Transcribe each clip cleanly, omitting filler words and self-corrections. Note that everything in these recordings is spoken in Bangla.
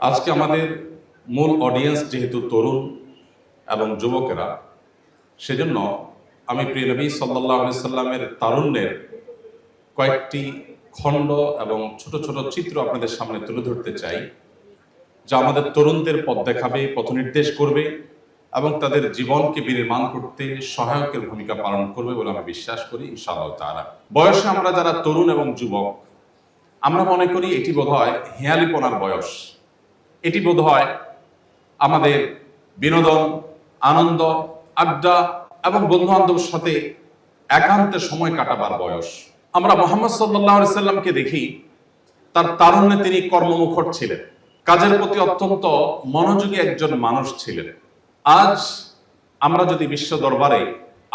আজকে আমাদের মূল অডিয়েন্স যেহেতু তরুণ এবং যুবকেরা, সেজন্য আমি প্রিয় নবী সাল্লাল্লাহু আলাইহি সাল্লামের তারুণ্যের কয়েকটি খণ্ড এবং ছোট ছোট চিত্র আপনাদের সামনে তুলে ধরতে চাই, যা আমাদের তরুণদের পথ দেখাবে, পথ নির্দেশ করবে এবং তাদের জীবনকে বিনির্মাণ করতে সহায়কের ভূমিকা পালন করবে বলে আমি বিশ্বাস করি ইনশাআল্লাহ তাআলা। বয়সে আমরা যারা তরুণ এবং যুবক, আমরা মনে করি এটি বোধহয় হেয়ালিপনার বয়স, এটি বোধহয় আমাদের বিনোদন, আনন্দ, আড্ডা এবং বন্ধু বান্ধবের সাথে একান্তে সময় কাটাবার বয়স। আমরা মুহাম্মদ সাল্লাল্লাহু আলাইহি সাল্লামকে দেখি, তার তারুণ্যে তিনি কর্মমুখর ছিলেন, কাজের প্রতি অত্যন্ত মনোযোগী একজন মানুষ ছিলেন। আজ আমরা যদি বিশ্ব দরবারে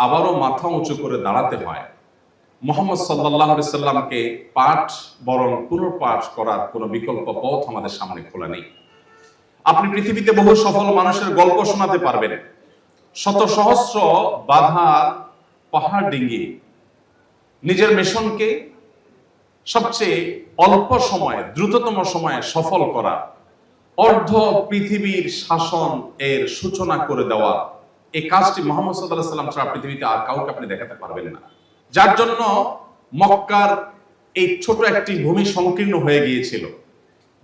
আবারও মাথা উঁচু করে দাঁড়াতে হয়, মুহাম্মদ সাল্লাল্লাহু আলাইহি সাল্লামকে পাঠ বরং পুনর্পাঠ করার কোনো বিকল্প পথ আমাদের সামনে খোলা নেই। আপনি পৃথিবীতে বহু সফল মানুষের গল্প শোনাতে পারবেন, শত সহস্র বাধা পাহাড় ডিঙ্গিয়ে নিজের মিশনকে সবচেয়ে অল্প সময়ে, দ্রুততম সময়ে সফল করা, অর্ধ পৃথিবীর শাসন এর সূচনা করে দেওয়া, এই কাজটি মুহাম্মদ সাল্লাল্লাহু আলাইহি সাল্লাম ছাড়া পৃথিবীতে আর কাউকে আপনি দেখাতে পারবেন না। যার জন্য মক্কার এই ছোট একটি ভূমি সংকীর্ণ হয়ে গিয়েছিল।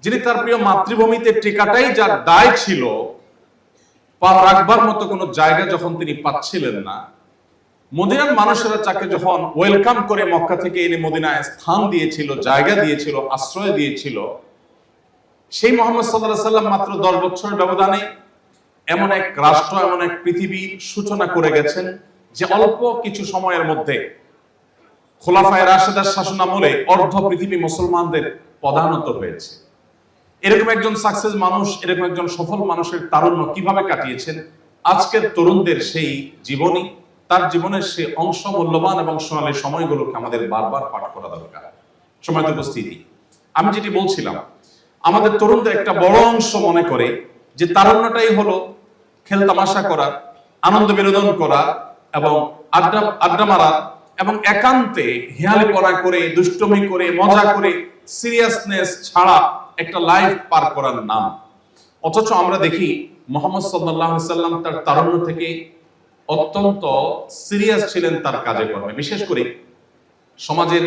যিনি তার প্রিয় মাতৃভূমিতে টেকাটাই যার দায় ছিল, পা রাখবার মতো কোনো জায়গা যখন তিনি পাচ্ছিলেন না, মদিনার মানুষেরা তাকে যখন ওয়েলকাম করে মক্কা থেকে এনে মদিনায় স্থান দিয়েছিল, জায়গা দিয়েছিল, আশ্রয় দিয়েছিল, সেই মুহাম্মদ সাল্লাল্লাহু আলাইহি সাল্লাম মাত্র 10 বছরের ব্যবধানে এমন এক রাষ্ট্র, এমন এক পৃথিবীর সূচনা করে গেছেন, যে অল্প কিছু সময়ের মধ্যে খোলাফায়ে রাশেদার শাসনামলে অর্ধ পৃথিবী মুসলমানদের পদানত হয়েছে। এরকম একজন সাকসেস মানুষ, এরকম একজন সফল মানুষের তারুণ্য কিভাবে কাটিয়েছেন, আজকের তরুণদের সেই জীবনী, তার জীবনের সেই অংশ, মূল্যবান এবং সোনালী সময়গুলোকে আমাদের বারবার পাঠ করা দরকার। সময়ত উপস্থিতি, আমি যেটি বলছিলাম, আমাদের তরুণদের একটা বড় অংশ মনে করে যে তারুণ্যটাই হলো খেলতামাশা করা, আনন্দ বিনোদন করা এবং আড্ডা মারা এবং একান্তে হেয়ালিপনা করে, দুষ্টমি করে, মজা করে, সিরিয়াসনেস ছাড়া একটা লাইফ পার করার নাম। অথচ আমরা দেখি মুহাম্মদ সাল্লাল্লাহু আলাইহি সাল্লাম তার তারুণ্য থেকে অত্যন্ত সিরিয়াস ছিলেন তার কাজে কর্মে। বিশেষ করে সমাজের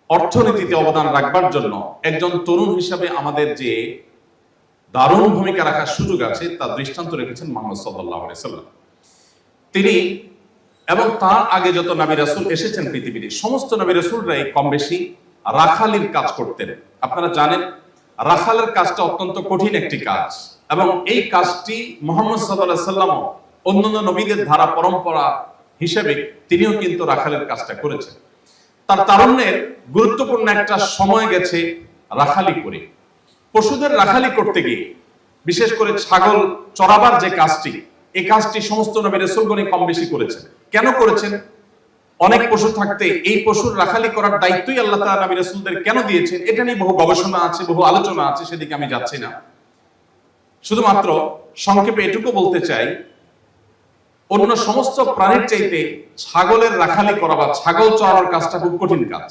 অর্থনীতিতে অবদান রাখবার জন্য একজন তরুণ হিসাবে আমাদের যে দারুণ ভূমিকা রাখার সুযোগ আছে, তার দৃষ্টান্ত রেখেছেন মুহাম্মদ সাল্লাল্লাহু আলাইহি সাল্লাম। তিনি এবং তার আগে যত নবী রাসূল এসেছেন পৃথিবীতে, সমস্ত নবী রাসূলরাই কম বেশি রাখালির কাজ করতেন। আপনারা জানেন, রাখালের কাজটা অত্যন্ত কঠিন একটি কাজ এবং এই কাজটি মুহাম্মদ সাল্লাল্লাহু আলাইহি সাল্লাম অন্যান্য নবীদের ধারা পরম্পরা হিসেবে তিনিও কিন্তু রাখালের কাজটা করেছেন। তার তারুণ্যের গুরুত্বপূর্ণ একটা সময় গেছে রাখালি করে। পশুদের রাখালি করতে গিয়ে, বিশেষ করে ছাগল চড়াবার যে কাজটি, এই কাজটি সমস্ত নবী রাসূলগণই কম বেশি করেছেন। কেন করেছেন? অনেক পশু থাকতে এই পশুর রাখালি করার দায়িত্বই আল্লাহ তাআলা নবী রাসূলদের কেন দিয়েছেন, এটা নিয়ে বহু গবেষণা আছে, বহু আলোচনা আছে, সেদিকে আমি যাচ্ছি না। শুধুমাত্র সংক্ষেপে এটুকু বলতে চাই, অন্য সমস্ত প্রাণীর চাইতে ছাগলের রাখালি করা বা ছাগল চড়ানোর কাজটা খুব কঠিন কাজ।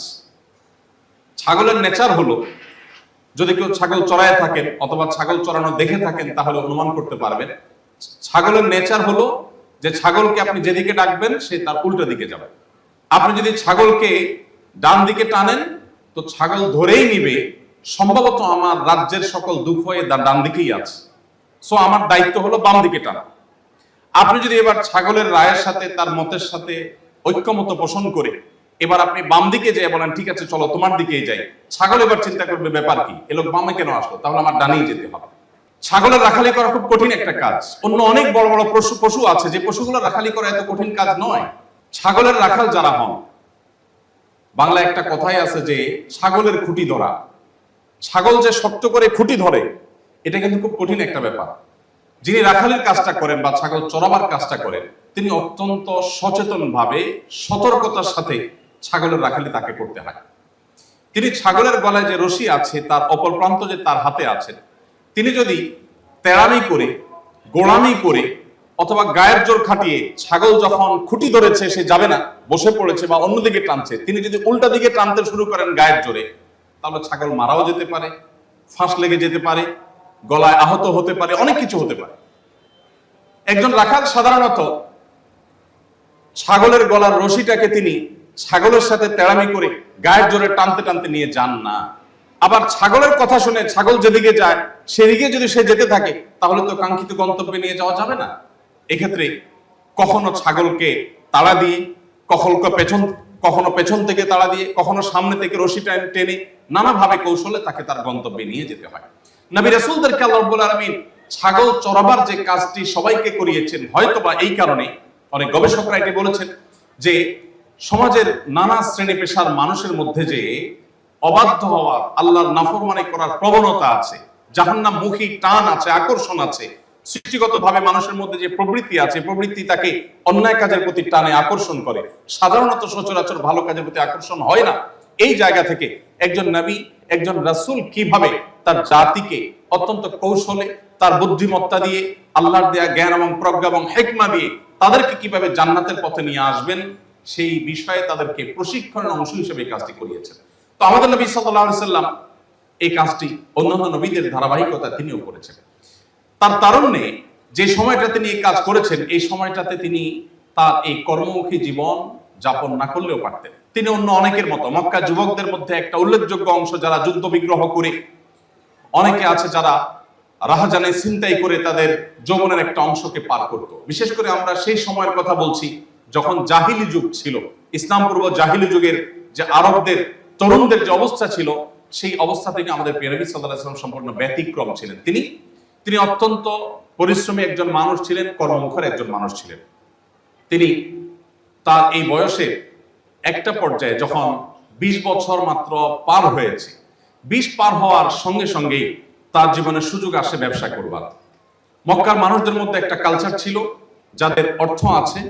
ছাগলের নেচার হলো, যদি কেউ ছাগল চড়ায় থাকেন অথবা ছাগল চড়ানো দেখে থাকেন, তাহলে অনুমান করতে পারবেন, ছাগলের নেচার হলো যে ছাগলকে আপনি যেদিকে ডাকবেন সে তার উল্টো দিকে যাবে। আপনি যদি ছাগলকে ডান দিকে টানেন তো ছাগল ধরেই নিবে সম্ভবত আমার রাজ্যের সকল দুঃখ হয়ে ডান দিকেই আছে, সো আমার দায়িত্ব হলো বাম দিকে টানা। আপনি যদি এবার ছাগলের রায়ের সাথে, তার মতের সাথে ঐক্যমত পোষণ করে এবার আপনি বাম দিকে যেয়ে বলেন ঠিক আছে চলো তোমার দিকেই যাই, ছাগল এবার চিন্তা করবে ব্যাপার কি, এ লোক বামে কেন আসলো, তাহলে আমার ডানেই যেতে হবে। ছাগলের রাখালি করা খুব কঠিন একটা কাজ। অন্য অনেক বড় বড় পশু আছে, যে পশুগুলো রাখালি করা এত কঠিন কাজ নয়। ছাগলের রাখাল যারা হন, বাংলায় একটা কথাই আছে যে ছাগলের খুঁটি ধরা। ছাগল যে শক্ত করে খুঁটি ধরে, এটা কিন্তু খুব কঠিন একটা ব্যাপার। যিনি রাখালির কাজটা করেন বা ছাগল চড়াবার কাজটা করেন, তিনি অত্যন্ত সচেতন ভাবে, সতর্কতার সাথে ছাগলের রাখালি তাকে করতে হয়। তিনি ছাগলের গলায় যে রশি আছে, তার অপর প্রান্ত যে তার হাতে আছে, তিনি যদি তেড়ামি করে, গোড়ামি করে অথবা গায়ের জোর খাটিয়ে ছাগল যখন খুঁটি ধরেছে সে যাবে না, বসে পড়েছে বা অন্যদিকে টানছে, তিনি যদি উল্টা দিকে টানতে শুরু করেন গায়ের জোরে, তাহলে ছাগল মারাও যেতে পারে, ফাঁস লেগে যেতে পারে গলায় আহত হতে পারে, অনেক কিছু হতে পারে। একজন রাখাল সাধারণত ছাগলের গলার রশিটাকে তিনি ছাগলের সাথে তেড়ামি করে গায়ের জোরে টানতে টানতে নিয়ে যান না। আবার ছাগলের কথা শুনে ছাগল যেদিকে যায় সেদিকে যদি সে যেতে থাকে তাহলে তো কাঙ্ক্ষিত গন্তব্যে নিয়ে যাওয়া যাবে না। এক্ষেত্রে কখনো ছাগলকে তাড়া দিয়ে, কখনো পেছন থেকে তাড়া দিয়ে, কখনো সামনে থেকে রশি টেনে নানাভাবে কৌশলে তাকে তার গন্তব্যে নিয়ে যেতে হয়। নবী রাসূলদেরকে আল্লাহ রাব্বুল আলামিন ছাগল চড়াবার যে কাজটি সবাইকে করিয়েছেন, হয়তোবা এই কারণে অনেক গবেষকরা এটি বলেছেন যে সমাজের নানা শ্রেণী পেশার মানুষের মধ্যে যে অবাধ্য হওয়ার, আল্লাহর নাফরমানি করার প্রবণতা আছে, জাহান্নামমুখী টান আছে, আকর্ষণ আছে, সৃষ্টিগতভাবে মানুষের মধ্যে যে প্রবৃত্তি আছে, প্রবৃত্তি তাকে অন্যায় কাজের প্রতি টানে আকর্ষণ করে। সাধারণত সচরাচর ভালো কাজের প্রতি আকর্ষণ হয় না। এই জায়গা থেকে একজন নবী, একজন রাসূল কিভাবে তার জাতিকে অত্যন্ত কৌশলে, তার বুদ্ধিমত্তা দিয়ে, আল্লাহর দেয়া জ্ঞান এবং প্রজ্ঞা এবং হিকমা দিয়ে তাদেরকে কিভাবে জান্নাতের পথে নিয়ে আসবেন সেই বিষয়ে তাদেরকে প্রশিক্ষণের অংশ হিসেবে এই কাজটি করিয়েছেন। তো আমাদের নবী সাল্লাল্লাহু আলাইহি সাল্লাম এই কাজটি অন্যান্য নবীদের ধারাবাহিকতা তিনিও করেছেন। তার তারুণ্যে যে সময়টা তিনি এই কাজ করেছেন, এই সময়টাতে তিনি তার এই কর্মমুখী জীবন যাপন না করলেও পারতেন। তিনি অন্য অনেকের মতো মক্কা যুবকদের মধ্যে একটা উল্লেখযোগ্য অংশ যারা যুদ্ধ বিগ্রহ করে, অনেকে আছে যারা রাহাজানে ছিনতাই করে তাদের যৌবনের একটা অংশকে পার করত। বিশেষ করে আমরা সেই সময়ের কথা বলছি যখন জাহিলি যুগ ছিল, ইসলাম পূর্ব জাহিলি যুগের যে আরবদের তরুণদের যে অবস্থা ছিল, সেই অবস্থা থেকে আমাদের প্রিয় নবী সাল্লাল্লাহু আলাইহি ওয়াসাল্লাম সম্পূর্ণ ব্যতিক্রম ছিলেন। তিনি অত্যন্ত পরিশ্রমী একজন মানুষ ছিলেন, কর্মমুখর একজন মানুষ ছিলেন। তিনি তার এই বয়সে একটা পর্যায়ে যখন 20 বছর মাত্র পার হয়েছে, 20 পার হওয়ার সঙ্গে সঙ্গেই তার জীবনে সুযোগ আসে ব্যবসা করবার। মক্কার মানুষদের মধ্যে একটা কালচার ছিল, যাদের অর্থ আছে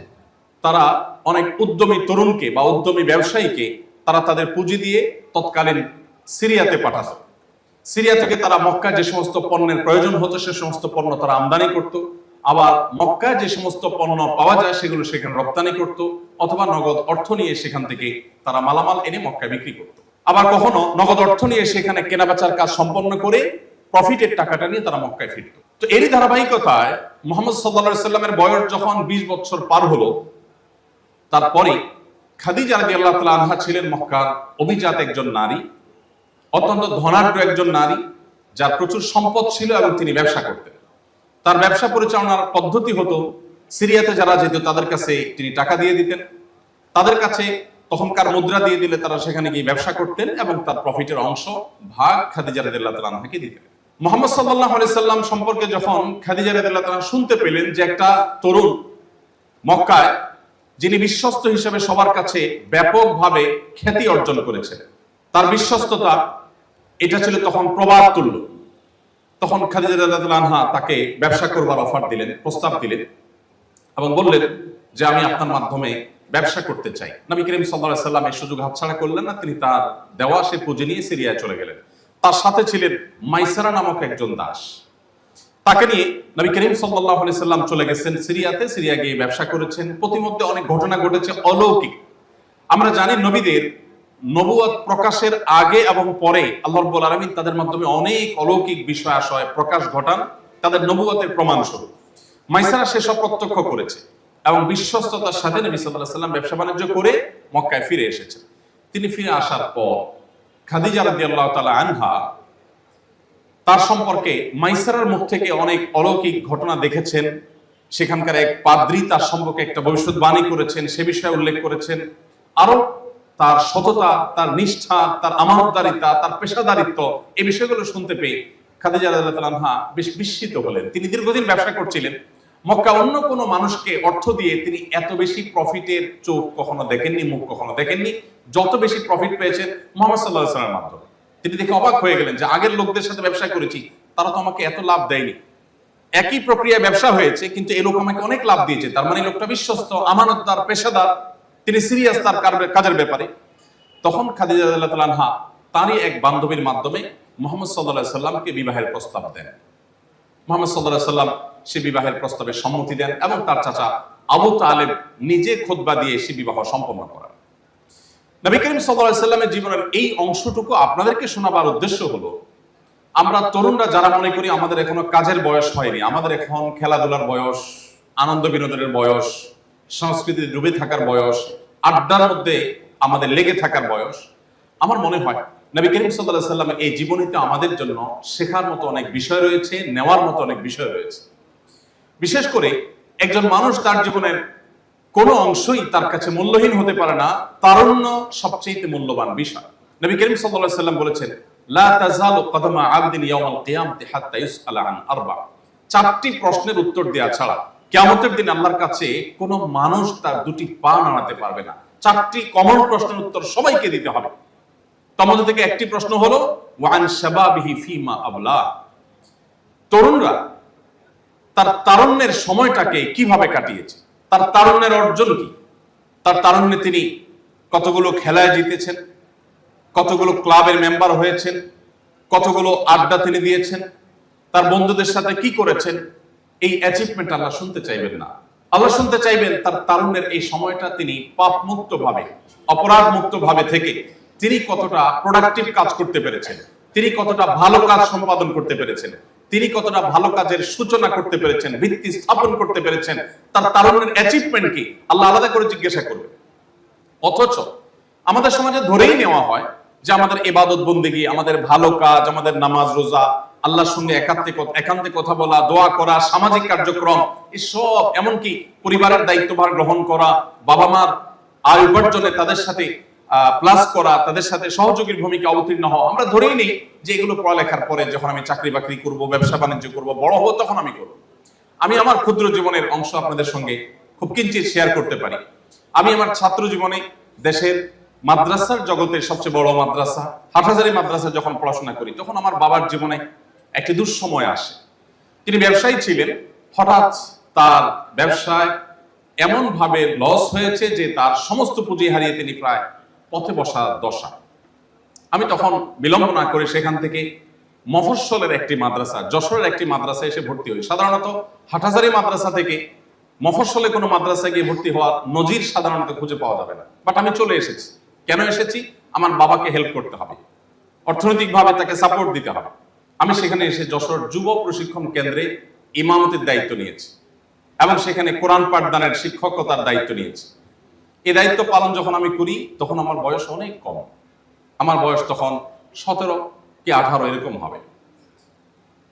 তারা অনেক উদ্যমী তরুণকে বা উদ্যমী ব্যবসায়ীকে তারা তাদের পুঁজি দিয়ে তৎকালীন সিরিয়াতে পাঠাত। সিরিয়া থেকে তারা মক্কায় যে সমস্ত পণ্যের প্রয়োজন হতো সে সমস্ত পণ্য তারা আমদানি করত, আবার মক্কায় যে সমস্ত পণ্য পাওয়া যায় সেগুলো সেখানে রপ্তানি করত, অথবা নগদ অর্থ নিয়ে সেখান থেকে তারা মালামাল এনে মক্কায় বিক্রি করত। আবার কখনো নগদ অর্থ নিয়ে সেখানে কেনাবেচার কাজ সম্পন্ন করে প্রফিটের টাকাটা নিয়ে তারা মক্কায় ফিরত। তো এরই ধারাবাহিকতায় মুহাম্মদ সাল্লাল্লাহু আলাইহি সাল্লামের বয়স যখন 20 বছর পার হলো, তারপরে খাদিজা রাদিয়াল্লাহু তাআলা আনহা ছিলেন মক্কার অভিজাত একজন নারী, অত্যন্ত ধনাঢ্য একজন নারী, যার প্রচুর সম্পদ ছিল এবং তিনি ব্যবসা করতেন। তার ব্যবসা পরিচালনার পদ্ধতি হতো, সিরিয়াতে যারা যেত তাদের কাছে তিনি টাকা দিয়ে দিতেন, তাদের কাছে তখনকার মুদ্রা দিয়ে দিলে তারা সেখানে গিয়ে ব্যবসা করতেন এবং তার প্রফিটের অংশ ভাগ খাদিজা রাদিয়াল্লাহু তাআলা আনহাকে দিতেন। মুহাম্মদ সাল্লাল্লাহু আলাইহি সাল্লাম সম্পর্কে যখন খাদিজা রাদিয়াল্লাহু তাআলা শুনতে পেলেন যে একটা তরুণ মক্কায়, যিনি বিশ্বস্ত হিসেবে সবার কাছে ব্যাপকভাবে খ্যাতি অর্জন করেছেন, তার বিশ্বস্ততা এটা ছিল তখন প্রবাদ তুল্য। তখন খাদিজা রাদিয়াল্লাহু আনহা তাকে ব্যবসা করবার অফার দিলেন, প্রস্তাব দিলেন এবং বললেন যে আমি আপনার মাধ্যমে ব্যবসা করতে চাই। নবী করিম সাল্লাল্লাহু আলাইহি সাল্লাম এই সুযোগ হাতছাড়া করলেন না। তিনি তার দেওয়া সে পুঁজি নিয়ে সিরিয়ায় চলে গেলেন। তার সাথে ছিলেন মাইসারা নামক একজন দাস। তাকে নিয়ে নবী করিম সাল্লাল্লাহু আলাইহি সাল্লাম চলে গেছেন সিরিয়াতে। সিরিয়া গিয়ে ব্যবসা করেছেন। প্রতিমধ্যে অনেক ঘটনা ঘটেছে অলৌকিক। আমরা জানি নবীদের নবুয়ত প্রকাশের আগে এবং পরে আল্লাহ রাব্বুল আলামিন তাদের মাধ্যমে অনেক অলৌকিক বিষয় আশয় প্রকাশ ঘটান তাদের নবুয়তের প্রমাণস্বরূপ। মাইসারা সেসব প্রত্যক্ষ করেছে এবং বিশ্বস্ততার সাথে নবী সাল্লাল্লাহু আলাইহি সাল্লাম ব্যবসা বাণিজ্য করে মক্কায় ফিরে এসেছেন। তিনি ফিরে আসার পর খাদিজা রাদিয়াল্লাহু তাআলা আনহা তার সম্পর্কে মাইসারার মুখ থেকে অনেক অলৌকিক ঘটনা দেখেছেন। সেখানকার এক পাদ্রী তার সম্পর্কে একটা ভবিষ্যৎবাণী করেছেন, সে বিষয়ে উল্লেখ করেছেন। আরো তার সততা, তার নিষ্ঠা, তার আমানতদারিতা, তার পেশাদারিত্ব, এই বিষয়গুলো শুনতে পেয়ে খাদিজা রাদিয়াল্লাহু তাআলা আনহা বেশ বিস্মিত হলেন। তিনি দীর্ঘদিন ব্যবসা করছিলেন মক্কা, অন্য কোনো মানুষকে অর্থ দিয়ে তিনি এত বেশি প্রফিটের চোখ কখনো দেখেননি, মুখ কখনো দেখেননি। যত বেশি প্রফিট পেয়েছেন মুহাম্মদ সাল্লাল্লাহু আলাইহি ওয়াসাল্লামের মাধ্যমে। তিনি দেখে অবাক হয়ে গেলেন যে আগের লোকদের সাথে ব্যবসা করেছি, তারা তো আমাকে এত লাভ দেয়নি। একই প্রক্রিয়ায় ব্যবসা হয়েছে কিন্তু এই লোক আমাকে অনেক লাভ দিয়েছে। তার মানে লোকটা বিশ্বস্ত, আমানতদার, পেশাদার, তিনি সিরিয়াস তার কাজের ব্যাপারে। তখন খাদিজা রাদিয়াল্লাহু তাআলা আনহা তারই এক বান্ধবীর মাধ্যমে মুহাম্মদ সাল্লাল্লাহু আলাইহি সাল্লামকে বিবাহের প্রস্তাব দেন। মুহাম্মদ সাল্লাল্লাহু আলাইহি সাল্লাম সে বিবাহের প্রস্তাবে সম্মতি দেন এবং তার চাচা আবু তালেব নিজে খুতবা দিয়ে সে বিবাহ সম্পন্ন করেন। নবী করিম সাল্লাল্লাহু আলাইহি সাল্লামের জীবনের এই অংশটুকু আপনাদেরকে শোনাবার উদ্দেশ্য হলো আমরা তরুণরা যারা মনে করি আমাদের এখনো কাজের বয়স হয়নি, আমাদের এখন খেলাধুলার বয়স, আনন্দ বিনোদনের বয়স, সংস্কৃতিতে ডুবে থাকার বয়স, আড্ডার মধ্যে আমাদের লেগে থাকার বয়স, আমার মনে হয় নবী করিম সাল্লাল্লাহু আলাইহি ওয়াসাল্লামের এই জীবনীতে আমাদের জন্য শেখার মতো অনেক বিষয় রয়েছে, নেওয়ার মতো অনেক বিষয় রয়েছে। বিশেষ করে একজন মানুষ তার জীবনের কোনো অংশই তার কাছে মূল্যহীন হতে পারে না, তারুণ্য সবচেয়ে মূল্যবান বিষয়। নবী করিম সাল্লাল্লাহু আলাইহি ওয়াসাল্লাম বলেছেন, লা তাযালু কদমা আবদিন ইয়াউমাল কিয়ামতি হাত্তা ইউসআলা আন আরবা। চারটি প্রশ্নের উত্তর দেওয়া ছাড়া কিয়ামতের দিন আল্লাহর কাছে কোনো মানুষ তার দুটি পা নাড়াতে পারবে না। চারটি কমন প্রশ্নের উত্তর সবাইকে দিতে হবে। তার মধ্যে থেকে একটি প্রশ্ন হলো ওয়ান শাবাবিহি ফিমা আবলা। তরুণরা তার তারুণ্যের সময়টাকে কিভাবে কাটিয়েছে, তার তারুণ্যের অর্জন কি, তার তারুণ্যে তিনি কতগুলো খেলায় জিতেছেন, কতগুলো ক্লাবের মেম্বার হয়েছেন, কতগুলো আড্ডা তিনি দিয়েছেন, তার বন্ধুদের সাথে কি করেছেন। এই অ্যাচিভমেন্ট আল্লাহ শুনতে চাইবেন না। আল্লাহ শুনতে চাইবেন তার তারুণ্যের এই সময়টা তিনি পাপ মুক্ত ভাবে, অপরাধ মুক্ত ভাবে থেকে তিনি কতটা প্রোডাক্টিভ কাজ করতে পেরেছেন, তিনি কতটা ভালো কাজ সম্পাদন করতে পেরেছেন, তিনি কতটা ভালো কাজের সূচনা করতে পেরেছেন, ভিত্তি স্থাপন করতে পেরেছেন। তার তারুণ্যের অ্যাচিভমেন্ট কি আল্লাহ আলাদা করে জিজ্ঞাসা করবে। অথচ আমাদের সমাজে ধরেই নেওয়া হয় যে আমাদের ইবাদত বন্দেগী, আমাদের ভালো কাজ, আমাদের নামাজ রোজা, আল্লাহর সঙ্গে একান্তে কথা বলা, দোয়া করা, সামাজিক কার্যক্রম, এসব, এমনকি পরিবারের দায়িত্বভার গ্রহণ করা, বাবা মার আয় উপার্জনে তাদের সাথে প্লাস করা, তাদের সাথে সহযোগীর ভূমিকা অবতীর্ণ হওয়া, আমরা ধরেই নেই যে এগুলো পড়ালেখার পরে যখন আমি চাকরি বাকরি করব, ব্যবসা বাণিজ্য করব, বড় হবো তখন আমি করব। আমি আমার ক্ষুদ্র জীবনের অংশ আপনাদের সঙ্গে খুব কিঞ্চিত শেয়ার করতে পারি। আমি আমার ছাত্র জীবনে দেশের মাদ্রাসার জগতে সবচেয়ে বড় মাদ্রাসা হাটহাজারী মাদ্রাসা যখন পড়াশোনা করি, তখন আমার বাবার জীবনে একটি দুঃসময় আসে। তিনি ব্যবসায়ী ছিলেন, হঠাৎ তার ব্যবসায় এমন ভাবে লস হয়েছে যে তার সমস্ত পুঁজি হারিয়ে তিনি প্রায় পথে বসা দশা। আমি তখন বিলম্ব না করে সেখান থেকে মফস্বলের একটি মাদ্রাসা, যশোরের একটি মাদ্রাসা এসে ভর্তি হই। সাধারণত হাটহাজারী মাদ্রাসা থেকে মফস্বলে কোনো মাদ্রাসায় গিয়ে ভর্তি হওয়ার নজির সাধারণত খুঁজে পাওয়া যাবে না, বাট আমি চলে এসেছি। কেন এসেছি? আমার বাবাকে হেল্প করতে হবে, অর্থনৈতিকভাবে তাকে সাপোর্ট দিতে হবে। আমি সেখানে এসে যশোর যুব প্রশিক্ষণ কেন্দ্রে ইমামতির দায়িত্ব নিয়েছি এবং সেখানে কোরআন পাঠদানের শিক্ষকতার দায়িত্ব নিয়েছি। এই দায়িত্ব পালন যখন আমি করি তখন আমার বয়স অনেক কম, আমার বয়স তখন 17 কি 18 এরকম হবে।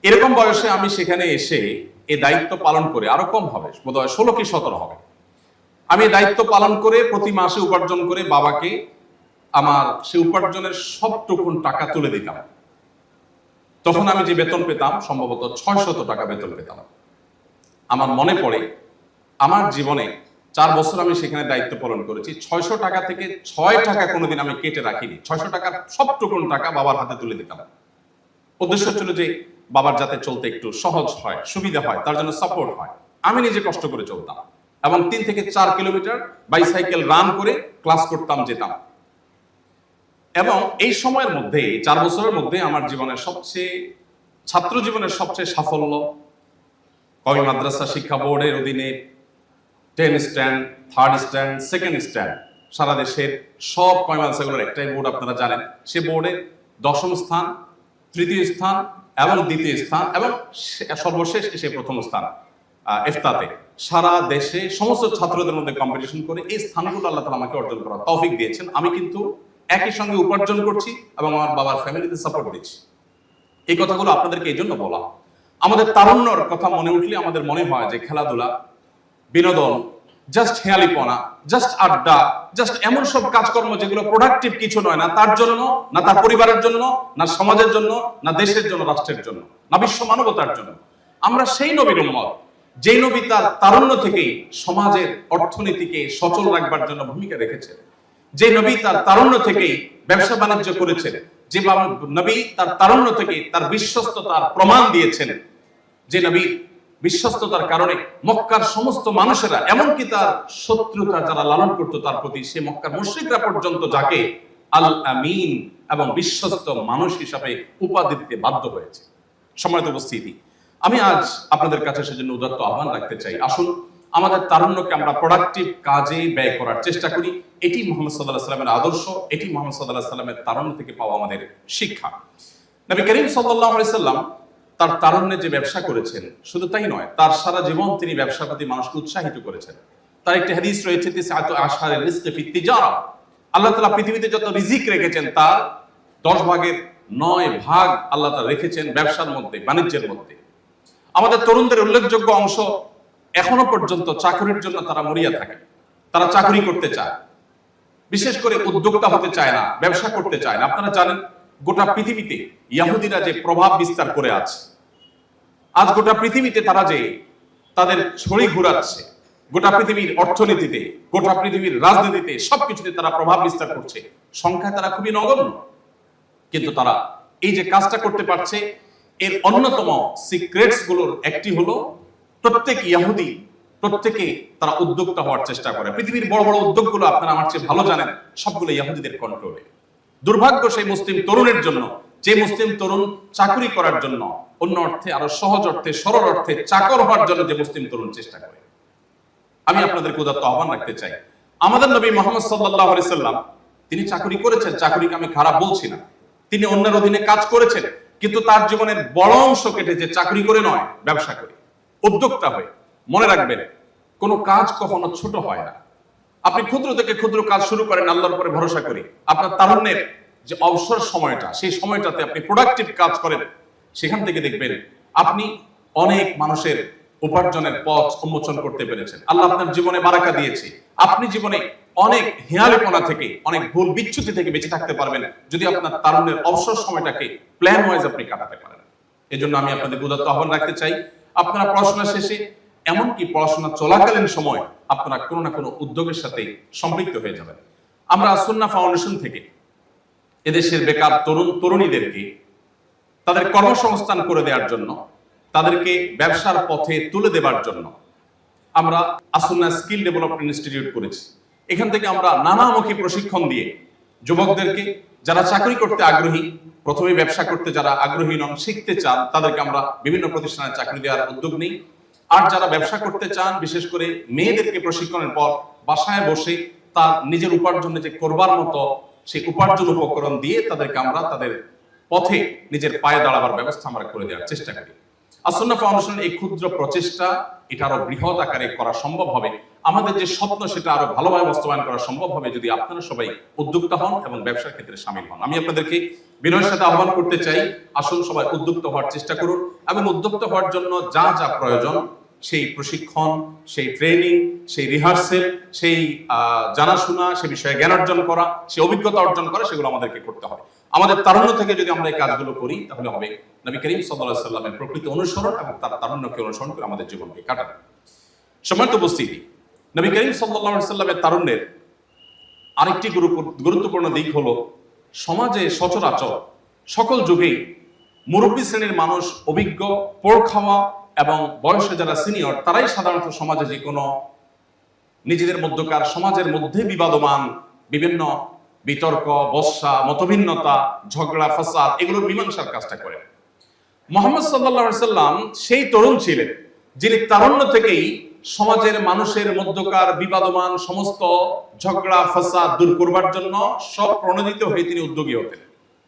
এরকম বয়সে আমি সেখানে এসে এই দায়িত্ব পালন করে, আরো কম হবে, বোধহয় 16 কি 17 হবে। আমি দায়িত্ব পালন করে প্রতি মাসে উপার্জন করে বাবাকে আমার সে উপার্জনের সবটুকুন টাকা তুলে দিতাম। তখন আমি যে বেতন পেতাম সম্ভবত 600 টাকা বেতন পেতাম। আমার মনে পড়ে আমার জীবনে 4 বছর আমি সেখানে দায়িত্ব পালন করেছি, 600 টাকা থেকে 6 টাকা কোনোদিন আমি কেটে রাখিনি। 600 টাকার সবটুকুন টাকা বাবার হাতে তুলে দিতাম। উদ্দেশ্য ছিল যে বাবার যাতে চলতে একটু সহজ হয়, সুবিধা হয়, তার জন্য সাপোর্ট হয়। আমি নিজে কষ্ট করে চলতাম এবং 3 থেকে 4 কিলোমিটার বাইসাইকেল রান করে ক্লাস করতাম, যেতাম। এবং এই সময়ের মধ্যে 4 বছরের মধ্যে আমার জীবনের ছাত্র জীবনের সবচেয়ে সাফল্য কওমি মাদ্রাসা শিক্ষা বোর্ডের অধীনে 10 stand, 3rd stand, 2nd stand, সারা দেশের সব কওমি মাদ্রাসাগুলোর একটাই বোর্ড আপনারা জানেন। সে বোর্ডে 10ম স্থান, 3য় স্থান এবং 2য় স্থান এবং সর্বশেষ এসে 1ম স্থান ইফতাতে। সারা দেশে সমস্ত ছাত্রদের মধ্যে কম্পিটিশন করে এই স্থানগুলো আল্লাহ তাআলা আমাকে অর্জন করার তৌফিক দিয়েছেন। আমি কিন্তু একই সঙ্গে উপার্জন করছি এবং আমার বাবার ফ্যামিলিতে সাপোর্ট দিচ্ছি। এই কথাগুলো আপনাদেরকে এই জন্য বলা, আমাদের তারুণ্যর কথা মনে উঠলে আমাদের মনে হয় যে খেলাধুলা, বিনোদন, জাস্ট হেয়ালিপনা, জাস্ট আড্ডা, জাস্ট এমন সব কাজকর্ম যেগুলো প্রোডাক্টিভ কিছু নয়, না তার জন্য, না তার পরিবারের জন্য, না সমাজের জন্য, না দেশের জন্য, রাষ্ট্রের জন্য, না বিশ্ব মানবতার জন্য। আমরা সেই নবীর উম্মত যেই নবী তার তারুণ্য থেকেই সমাজের অর্থনীতিকে সচল রাখবার জন্য ভূমিকা রেখেছেন, যে নবী তার তারুণ্য থেকেই ব্যবসা বাণিজ্য করেছেন, যে নবী তার তারুণ্য থেকে তার বিশ্বস্ততার প্রমাণ দিয়েছেন, যে নবী বিশ্বস্ততার কারণে মক্কার সমস্ত মানুষেরা, এমনকি তার শত্রুতা যারা লালন করতো তার প্রতি, সে মক্কার মুশরিকরা পর্যন্ত যাকে আল আমিন এবং বিশ্বস্ত মানুষ হিসাবে উপাধি দিতে বাধ্য হয়েছে। সম্মানিত উপস্থিতি, আমি আজ আপনাদের কাছে সেজন্য উদাত্ত আহ্বান রাখতে চাই, আসুন আমাদের তারুণ্যকে আমরা প্রোডাক্টিভ কাজে ব্যয় করার চেষ্টা করি। এটি মুহাম্মদ সাল্লাল্লাহু আলাইহি ওয়াসাল্লামের আদর্শ, এটি মুহাম্মদ সাল্লাল্লাহু আলাইহি ওয়াসাল্লামের তারুণ্য থেকে পাওয়া আমাদের শিক্ষা। নবী করিম সাল্লাল্লাহু আলাইহি সাল্লাম তার তারুণ্যে যে ব্যবসা করেছেন, শুধু তাই নয়, তার সারা জীবন তিনি ব্যবসার প্রতি মানুষকে উৎসাহিত করেছেন। তার একটি হাদিস রয়েছে, তিসআতু আশহারির রিজকি ফি তিজারা, আল্লাহ তাআলা পৃথিবীতে যত রিজিক রেখেছেন তার 10 ভাগের 9 ভাগ আল্লাহ তাআলা রেখেছেন ব্যবসার মধ্যে, বাণিজ্যের মধ্যে। আমাদের তরুণদের উল্লেখযোগ্য অংশ এখনো পর্যন্ত চাকরির জন্য তারা মরিয়া থাকে, তারা চাকরি করতে চায়, বিশেষ করে উদ্যোক্তা হতে চায় না, ব্যবসা করতে চায় না। আপনারা জানেন গোটা পৃথিবীতে ইহুদিরা যে প্রভাব বিস্তার করে আছে, আজ গোটা পৃথিবীতে তারা যে তাদের ছড়ি ঘুরাচ্ছে, গোটা পৃথিবীর অর্থনীতিতে, গোটা পৃথিবীর রাজনীতিতে, সবকিছুতে তারা প্রভাব বিস্তার করছে। সংখ্যায় তারা খুবই নগণ্য, কিন্তু তারা এই যে কাজটা করতে পারছে, এর অন্যতম সিক্রেটস গুলোর একটি হলো প্রত্যেক ইহুদি প্রত্যেকে তারা উদ্যোক্তা হওয়ার চেষ্টা করে। পৃথিবীর বড় বড় উদ্যোগগুলো আপনারা আমার চেয়ে ভালো জানেন, সবগুলো ইহুদিদের কন্ট্রোলে। দুর্ভাগ্য সেই মুসলিম তরুণের জন্য, যে মুসলিম তরুণ চাকরি করার জন্য, অন্য অর্থে আরো সহজ অর্থে, সরল অর্থে চাকর হওয়ার জন্য যে মুসলিম তরুণ চেষ্টা করে। আমি আপনাদেরকে উদাত্ত আহ্বান রাখতে চাই, আমাদের নবী মুহাম্মদ সাল্লাল্লাহু আলাইহি সাল্লাম তিনি চাকরি করেছেন, চাকরিকে আমি খারাপ বলছি না, তিনি অন্যের অধীনে কাজ করেছেন, কিন্তু তার জীবনের বড় অংশ কেটেছে চাকরি করে নয়, ব্যবসা করে, উদ্যোক্তা হয়ে। মনে রাখবেন, কোনো কাজ কখনো ছোট হয় না। আপনি ক্ষুদ্র থেকে ক্ষুদ্র কাজ শুরু করেন আল্লাহর উপরে ভরসা করি, আপনার তারুণ্যের যে অবসর সময়টা, সেই সময়টাতে আপনি প্রোডাক্টিভ কাজ করেন, সেখান থেকে দেখবেন আপনি অনেক মানুষের উপার্জনের পথ উন্মোচন করতে পেরেছেন। আল্লাহ আপনার জীবনে বারাকা দিয়েছে, আপনি জীবনে অনেক হেয়ালিপনা থেকে, অনেক ভুল বিচ্যুতি থেকে বেঁচে থাকতে পারবেন যদি আপনার তারুণ্যের অবসর সময়টাকে প্ল্যান ওয়াইজ আপনি কাটাতে পারেন। এজন্য আমি আপনাদের উদাত্ত আহ্বান রাখতে চাই, আপনারা পড়াশোনা শেষে, এমনকি পড়াশোনা চলাকালীন সময় আপনারা কোনো না কোনো উদ্যোগের সাথে সম্পৃক্ত হয়ে যাবেন। আমরা সুন্নাহ ফাউন্ডেশন থেকে এদেশের বেকার তরুণ তরুণীদেরকে তাদের কর্মসংস্থান করে দেওয়ার জন্য, তাদেরকে ব্যবসার পথে তুলে দেওয়ার জন্য আমরা আসুন্নাহ স্কিল ডেভেলপমেন্ট ইনস্টিটিউট করেছি। এখান থেকে আমরা নানামুখী প্রশিক্ষণ দিয়ে যুবকদেরকে, যারা চাকরি করতে আগ্রহী, প্রথমে ব্যবসা করতে যারা আগ্রহী নন, শিখতে চান, তাদেরকে আমরা বিভিন্ন প্রতিষ্ঠানে চাকরি দেওয়ার উদ্যোগ নিই। আর যারা ব্যবসা করতে চান, বিশেষ করে মেয়েদেরকে প্রশিক্ষণের পর বাসায় বসে তার নিজের উপার্জনে যে করবার মতো সেই উপার্জন উপকরণ দিয়ে তাদেরকে আমরা তাদের পথে নিজের পায়ে দাঁড়াবার ব্যবস্থা আমরা করে দেওয়ার চেষ্টা করি। আসুন্নাহ ফাউন্ডেশনের এই ক্ষুদ্র প্রচেষ্টা, এটা আরো বৃহৎ আকারে করা সম্ভব হবে। আমাদের যে স্বপ্ন, সেটা আরো ভালোভাবে বাস্তবায়ন করা সম্ভব হবে যদি আপনারা সবাই উদ্যোক্তা হন এবং ব্যবসার ক্ষেত্রে সামিল হন। আমি আপনাদেরকে বিনয়ের সাথে আহ্বান করতে চাই, আসুন সবাই উদ্যোক্তা হওয়ার চেষ্টা করুন এবং উদ্যোক্তা হওয়ার জন্য যা যা প্রয়োজন, সেই প্রশিক্ষণ, সেই ট্রেনিং, সেই রিহার্সেল, সেই জানাশোনা, সে বিষয়ে জ্ঞান অর্জন করা, সেই অভিজ্ঞতা অর্জন করা, সেগুলো আমাদেরকে করতে হবে। আমাদের তারুণ্য থেকে যদি আমরা এই কাজগুলো করি, তাহলে হবে নবী করিম সাল্লাল্লাহু আলাইহি সাল্লামের প্রকৃত অনুসরণ এবং তার তারুণ্যকে অনুসরণ করে আমাদের জীবনকে কাটানো। সম্মানিত উপস্থিতি, নবী করিম সাল্লাল্লাহু আলাইহি সাল্লামের তারুণ্যের আরেকটি গুরুত্বপূর্ণ দিক হলো, সমাজে সচরাচর সকল যুগেই মুরব্বী শ্রেণীর মানুষ, অভিজ্ঞ, পড় খাওয়া এবং বয়সে যারা সিনিয়র, তারাই সাধারণত সমাজে যে কোনো নিজেদের মধ্যকার, সমাজের মধ্যে বিবাদমান বিভিন্ন বিতর্ক, বর্ষা, মতভিন্নতা, ঝগড়া, ফাসাদ, এগুলোর মীমাংসার কাজটা করে। মুহাম্মদ সাল্লাল্লাহু আলাইহি সাল্লাম সেই তরুণ ছিলেন যিনি তারুণ্য থেকেই সমাজের মানুষের মধ্যকার বিবাদমান সমস্ত ঝগড়া, ফাসাদ দূর করবার জন্য সব প্রণোদিত হয়ে তিনি উদ্যোগী হতেন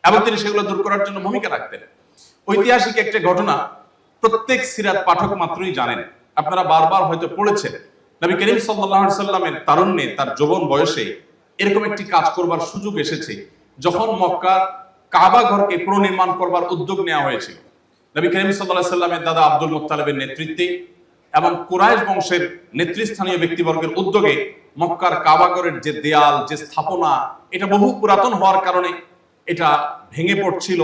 এবং তিনি সেগুলো দূর করার জন্য ভূমিকা রাখতেন। ঐতিহাসিক একটা ঘটনা প্রত্যেক সিরাত পাঠক মাত্রই জানেন, আপনারা বারবার হয়তো পড়েছেন। নবী করিম সাল্লাল্লাহু আলাইহি সাল্লামের তারুণ্যে, তার যৌবন বয়সে এরকম একটি কাজ করবার সুযোগ এসেছে, যখন মক্কার কাবা ঘরকে পুনর্নির্মাণ করবার উদ্যোগ নেওয়া হয়েছিল। নবী করিম সাল্লাল্লাহু আলাইহি সাল্লামের দাদা আব্দুল মুত্তালিবের নেতৃত্বে এবং কুরাইশ বংশের নেতৃস্থানীয় ব্যক্তিবর্গের উদ্যোগে মক্কার কাবা ঘরের যে দেয়াল, যে স্থাপনা, এটা বহু পুরাতন হওয়ার কারণে এটা ভেঙে পড়ছিল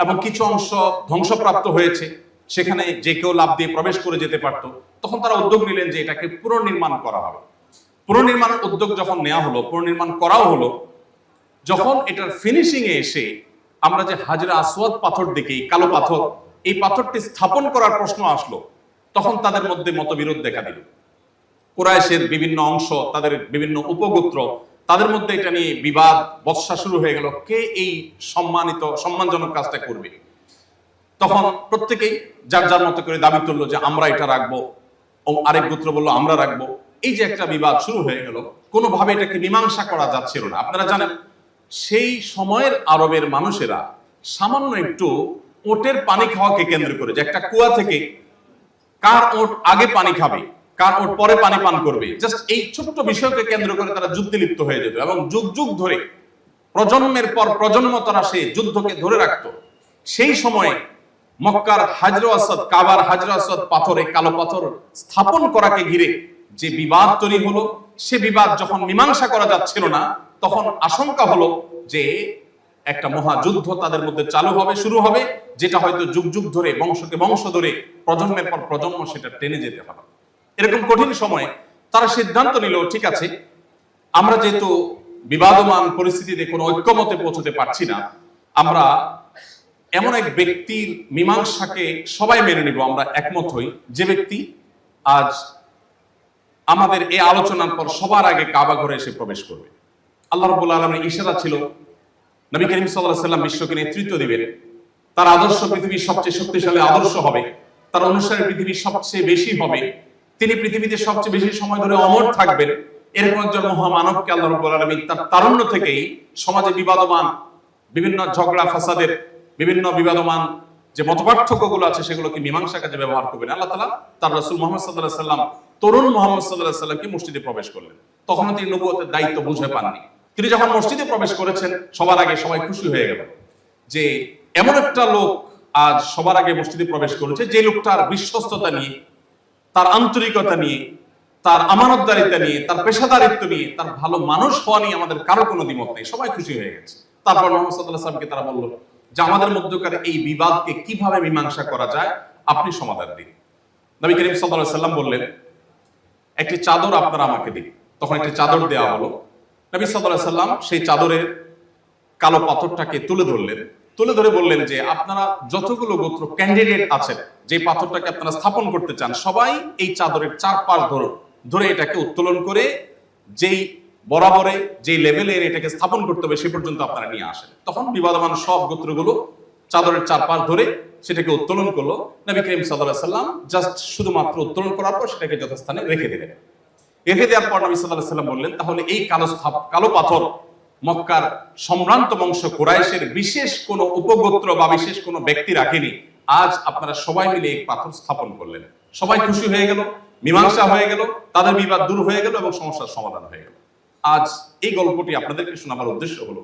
এবং কিছু অংশ ধ্বংসপ্রাপ্ত হয়েছে। সেখানে যে কেউ লাফ দিয়ে প্রবেশ করে যেতে পারত। তখন তারা উদ্যোগ নিলেন যে এটাকে পুনর্নির্মাণ করা হবে। পুনর্নির্মাণ উদ্যোগ যখন নেওয়া হলো, পুনর্নির্মাণ করাও হলো, যখন এটার ফিনিশিং এ এসে আমরা যে হাজরা আসওয়াদ পাথর দেখি, কালো পাথর, এই পাথরটি স্থাপন করার প্রশ্ন আসলো, তখন তাদের মধ্যে মতবিরোধ দেখা দিল। কুরাইশের বিভিন্ন অংশ, তাদের বিভিন্ন উপগোত্র, তাদের মধ্যে এটা নিয়ে বিবাদ, বচসা শুরু হয়ে গেল, কে এই সম্মানজনক কাজটা করবে। তখন প্রত্যেকেই যার যার মতো করে দাবি তুললো যে আমরা এটা রাখবো, আরেক গোত্র বললো আমরা রাখবো। এই যে একটা বিবাদ শুরু হয়ে গেল, কোনোভাবে এটাকে মীমাংসা করা যাচ্ছিল না। আপনারা জানেন সেই সময়ের আরবের মানুষেরা সামান্য একটু ওটের পানি খাওয়াকে কেন্দ্র করে, যে একটা কুয়া থেকে কার ওট আগে পানি খাবে, কার ওট পরে পানি পান করবে, জাস্ট এই ছোট্ট বিষয়কে কেন্দ্র করে তারা যুদ্ধে লিপ্ত হয়ে যেত এবং যুগ যুগ ধরে প্রজন্মের পর প্রজন্ম তারা সেই যুদ্ধকে ধরে রাখতো। সেই সময়ে মক্কার হাজর আসদ, কাবার হাজর আসদ পাথরে, কালো পাথর স্থাপন করাকে ঘিরে যে বিবাদ তৈরি হলো, সে বিবাদ যখন মীমাংসা করা যাচ্ছিল না, তখন আশঙ্কা হলো যে একটা মহাযুদ্ধ তাদের মধ্যে চালু হবে, শুরু হবে, যেটা হয়তো যুগ যুগ ধরে, বংশকে বংশ ধরে, প্রজন্মের পর প্রজন্ম সেটা টেনে যেতে হবে। এরকম কঠিন সময়ে তারা সিদ্ধান্ত নিল, ঠিক আছে, আমরা যেহেতু বিবাদমান পরিস্থিতিতে কোনো ঐক্যমতে পৌঁছতে পারছি না, আমরা এমন এক ব্যক্তির মীমাংসাকে সবাই মেনে নিব, আমরা একমত হই, যে ব্যক্তি আজ আমাদের এই আলোচনার পর সবার আগে কাবা ঘরে এসে প্রবেশ করবে। আল্লাহ রাব্বুল আলামিনের ইশারা ছিল নবী করিম সাল্লাল্লাহু আলাইহি ওয়াসাল্লাম বিশ্বকে নেতৃত্ব দিবেন, তার আদর্শ পৃথিবীর সবচেয়ে শক্তিশালী আদর্শ হবে, তার অনুসারী পৃথিবীর সবচেয়ে বেশি হবে, তিনি পৃথিবীতে সবচেয়ে বেশি সময় ধরে অমর থাকবেন। এরকম একজন মহামানবকে আল্লাহ রাব্বুল আলামিন তার তারুণ্য থেকেই সমাজে বিবাদমান বিভিন্ন ঝগড়া ফাসাদের, বিভিন্ন বিবাদমান যে মতপার্থক্যগুলো আছে সেগুলোকে মীমাংসা কাজে ব্যবহার করবেন। আল্লাহ তাআলা তার রাসূল মুহাম্মদ সাল্লাল্লাহু আলাইহি ওয়াসাল্লাম, তরুণ মুহাম্মদ সাল্লাল্লাহু আলাইহি ওয়াসাল্লামকে মসজিদে প্রবেশ করলেন। তখন তিনি নবুয়তের দায়িত্ব বুঝে পাননি। তিনি যখন মসজিদে প্রবেশ করেছেন, সবার আগে সবাই খুশি হয়ে গেল যে এমন একটা লোক আজ সবার আগে মসজিদে প্রবেশ করেছে, যে লোকটার বিশ্বস্ততা নিয়ে, তার আন্তরিকতা নিয়ে, তার আমানতদারিতা নিয়ে, তার পেশাদারিত্ব নিয়ে, তার ভালো মানুষ হওয়া নিয়ে আমাদের কারো কোনো দ্বিমত নেই, সবাই খুশি হয়ে গেছে। তারপর মুহাম্মদ সাল্লাল্লাহু আলাইহি ওয়াসাল্লামকে তারা বলল যে আমাদের মধ্যকার এই বিবাদকে কিভাবে মীমাংসা করা যায়, আপনি সমাধান দিন। নবী করিম সাল্লাল্লাহু আলাইহি ওয়াসাল্লাম বললেন, একটি চাদর আপনারা আমাকে দিন। তখন একটি চাদর দেওয়া হলো। নবী সাল্লাল্লাহু আলাইহি ওয়াসাল্লাম সেই চাদরের কালো পাথরটাকে তুলে ধরলেন, তুলে ধরে বললেন যে আপনারা যতগুলো গোত্র ক্যান্ডিডেট আছেন, যে পাথরটাকে আপনারা স্থাপন করতে চান, সবাই এই চাদরের চারপাশ ধরে এটাকে উত্তোলন করে যেই বরাবরে যেই লেভেলে এটাকে স্থাপন করতে হবে সে পর্যন্ত আপনারা নিয়ে আসেন। তখন বিবাদমান সব গোত্রগুলো চাদরের চারপাশ ধরে সেটাকে উত্তোলন করলো। নবী করিম সাল্লাল্লাহু আলাইহি ওয়াসাল্লাম জাস্ট শুধুমাত্র উত্তোলন করার পর সেটাকে যথাস্থানে রেখে দিলেন। রেখে দেওয়ার পর নবী সাল্লাল্লাহু আলাইহি ওয়াসাল্লাম বললেন, তাহলে এই কালো পাথর মক্কার সম্ভ্রান্ত বংশ কুরাইশের বিশেষ কোনো উপগোত্র বা বিশেষ কোনো ব্যক্তি রাখেনি, আজ আপনারা সবাই মিলে এই পাথর স্থাপন করলেন। সবাই খুশি হয়ে গেল, মীমাংসা হয়ে গেল, তাদের বিবাদ দূর হয়ে গেল এবং সমস্যার সমাধান হয়ে গেল। আজ এই গল্পটি আপনাদেরকে শোনাবার উদ্দেশ্য হলো,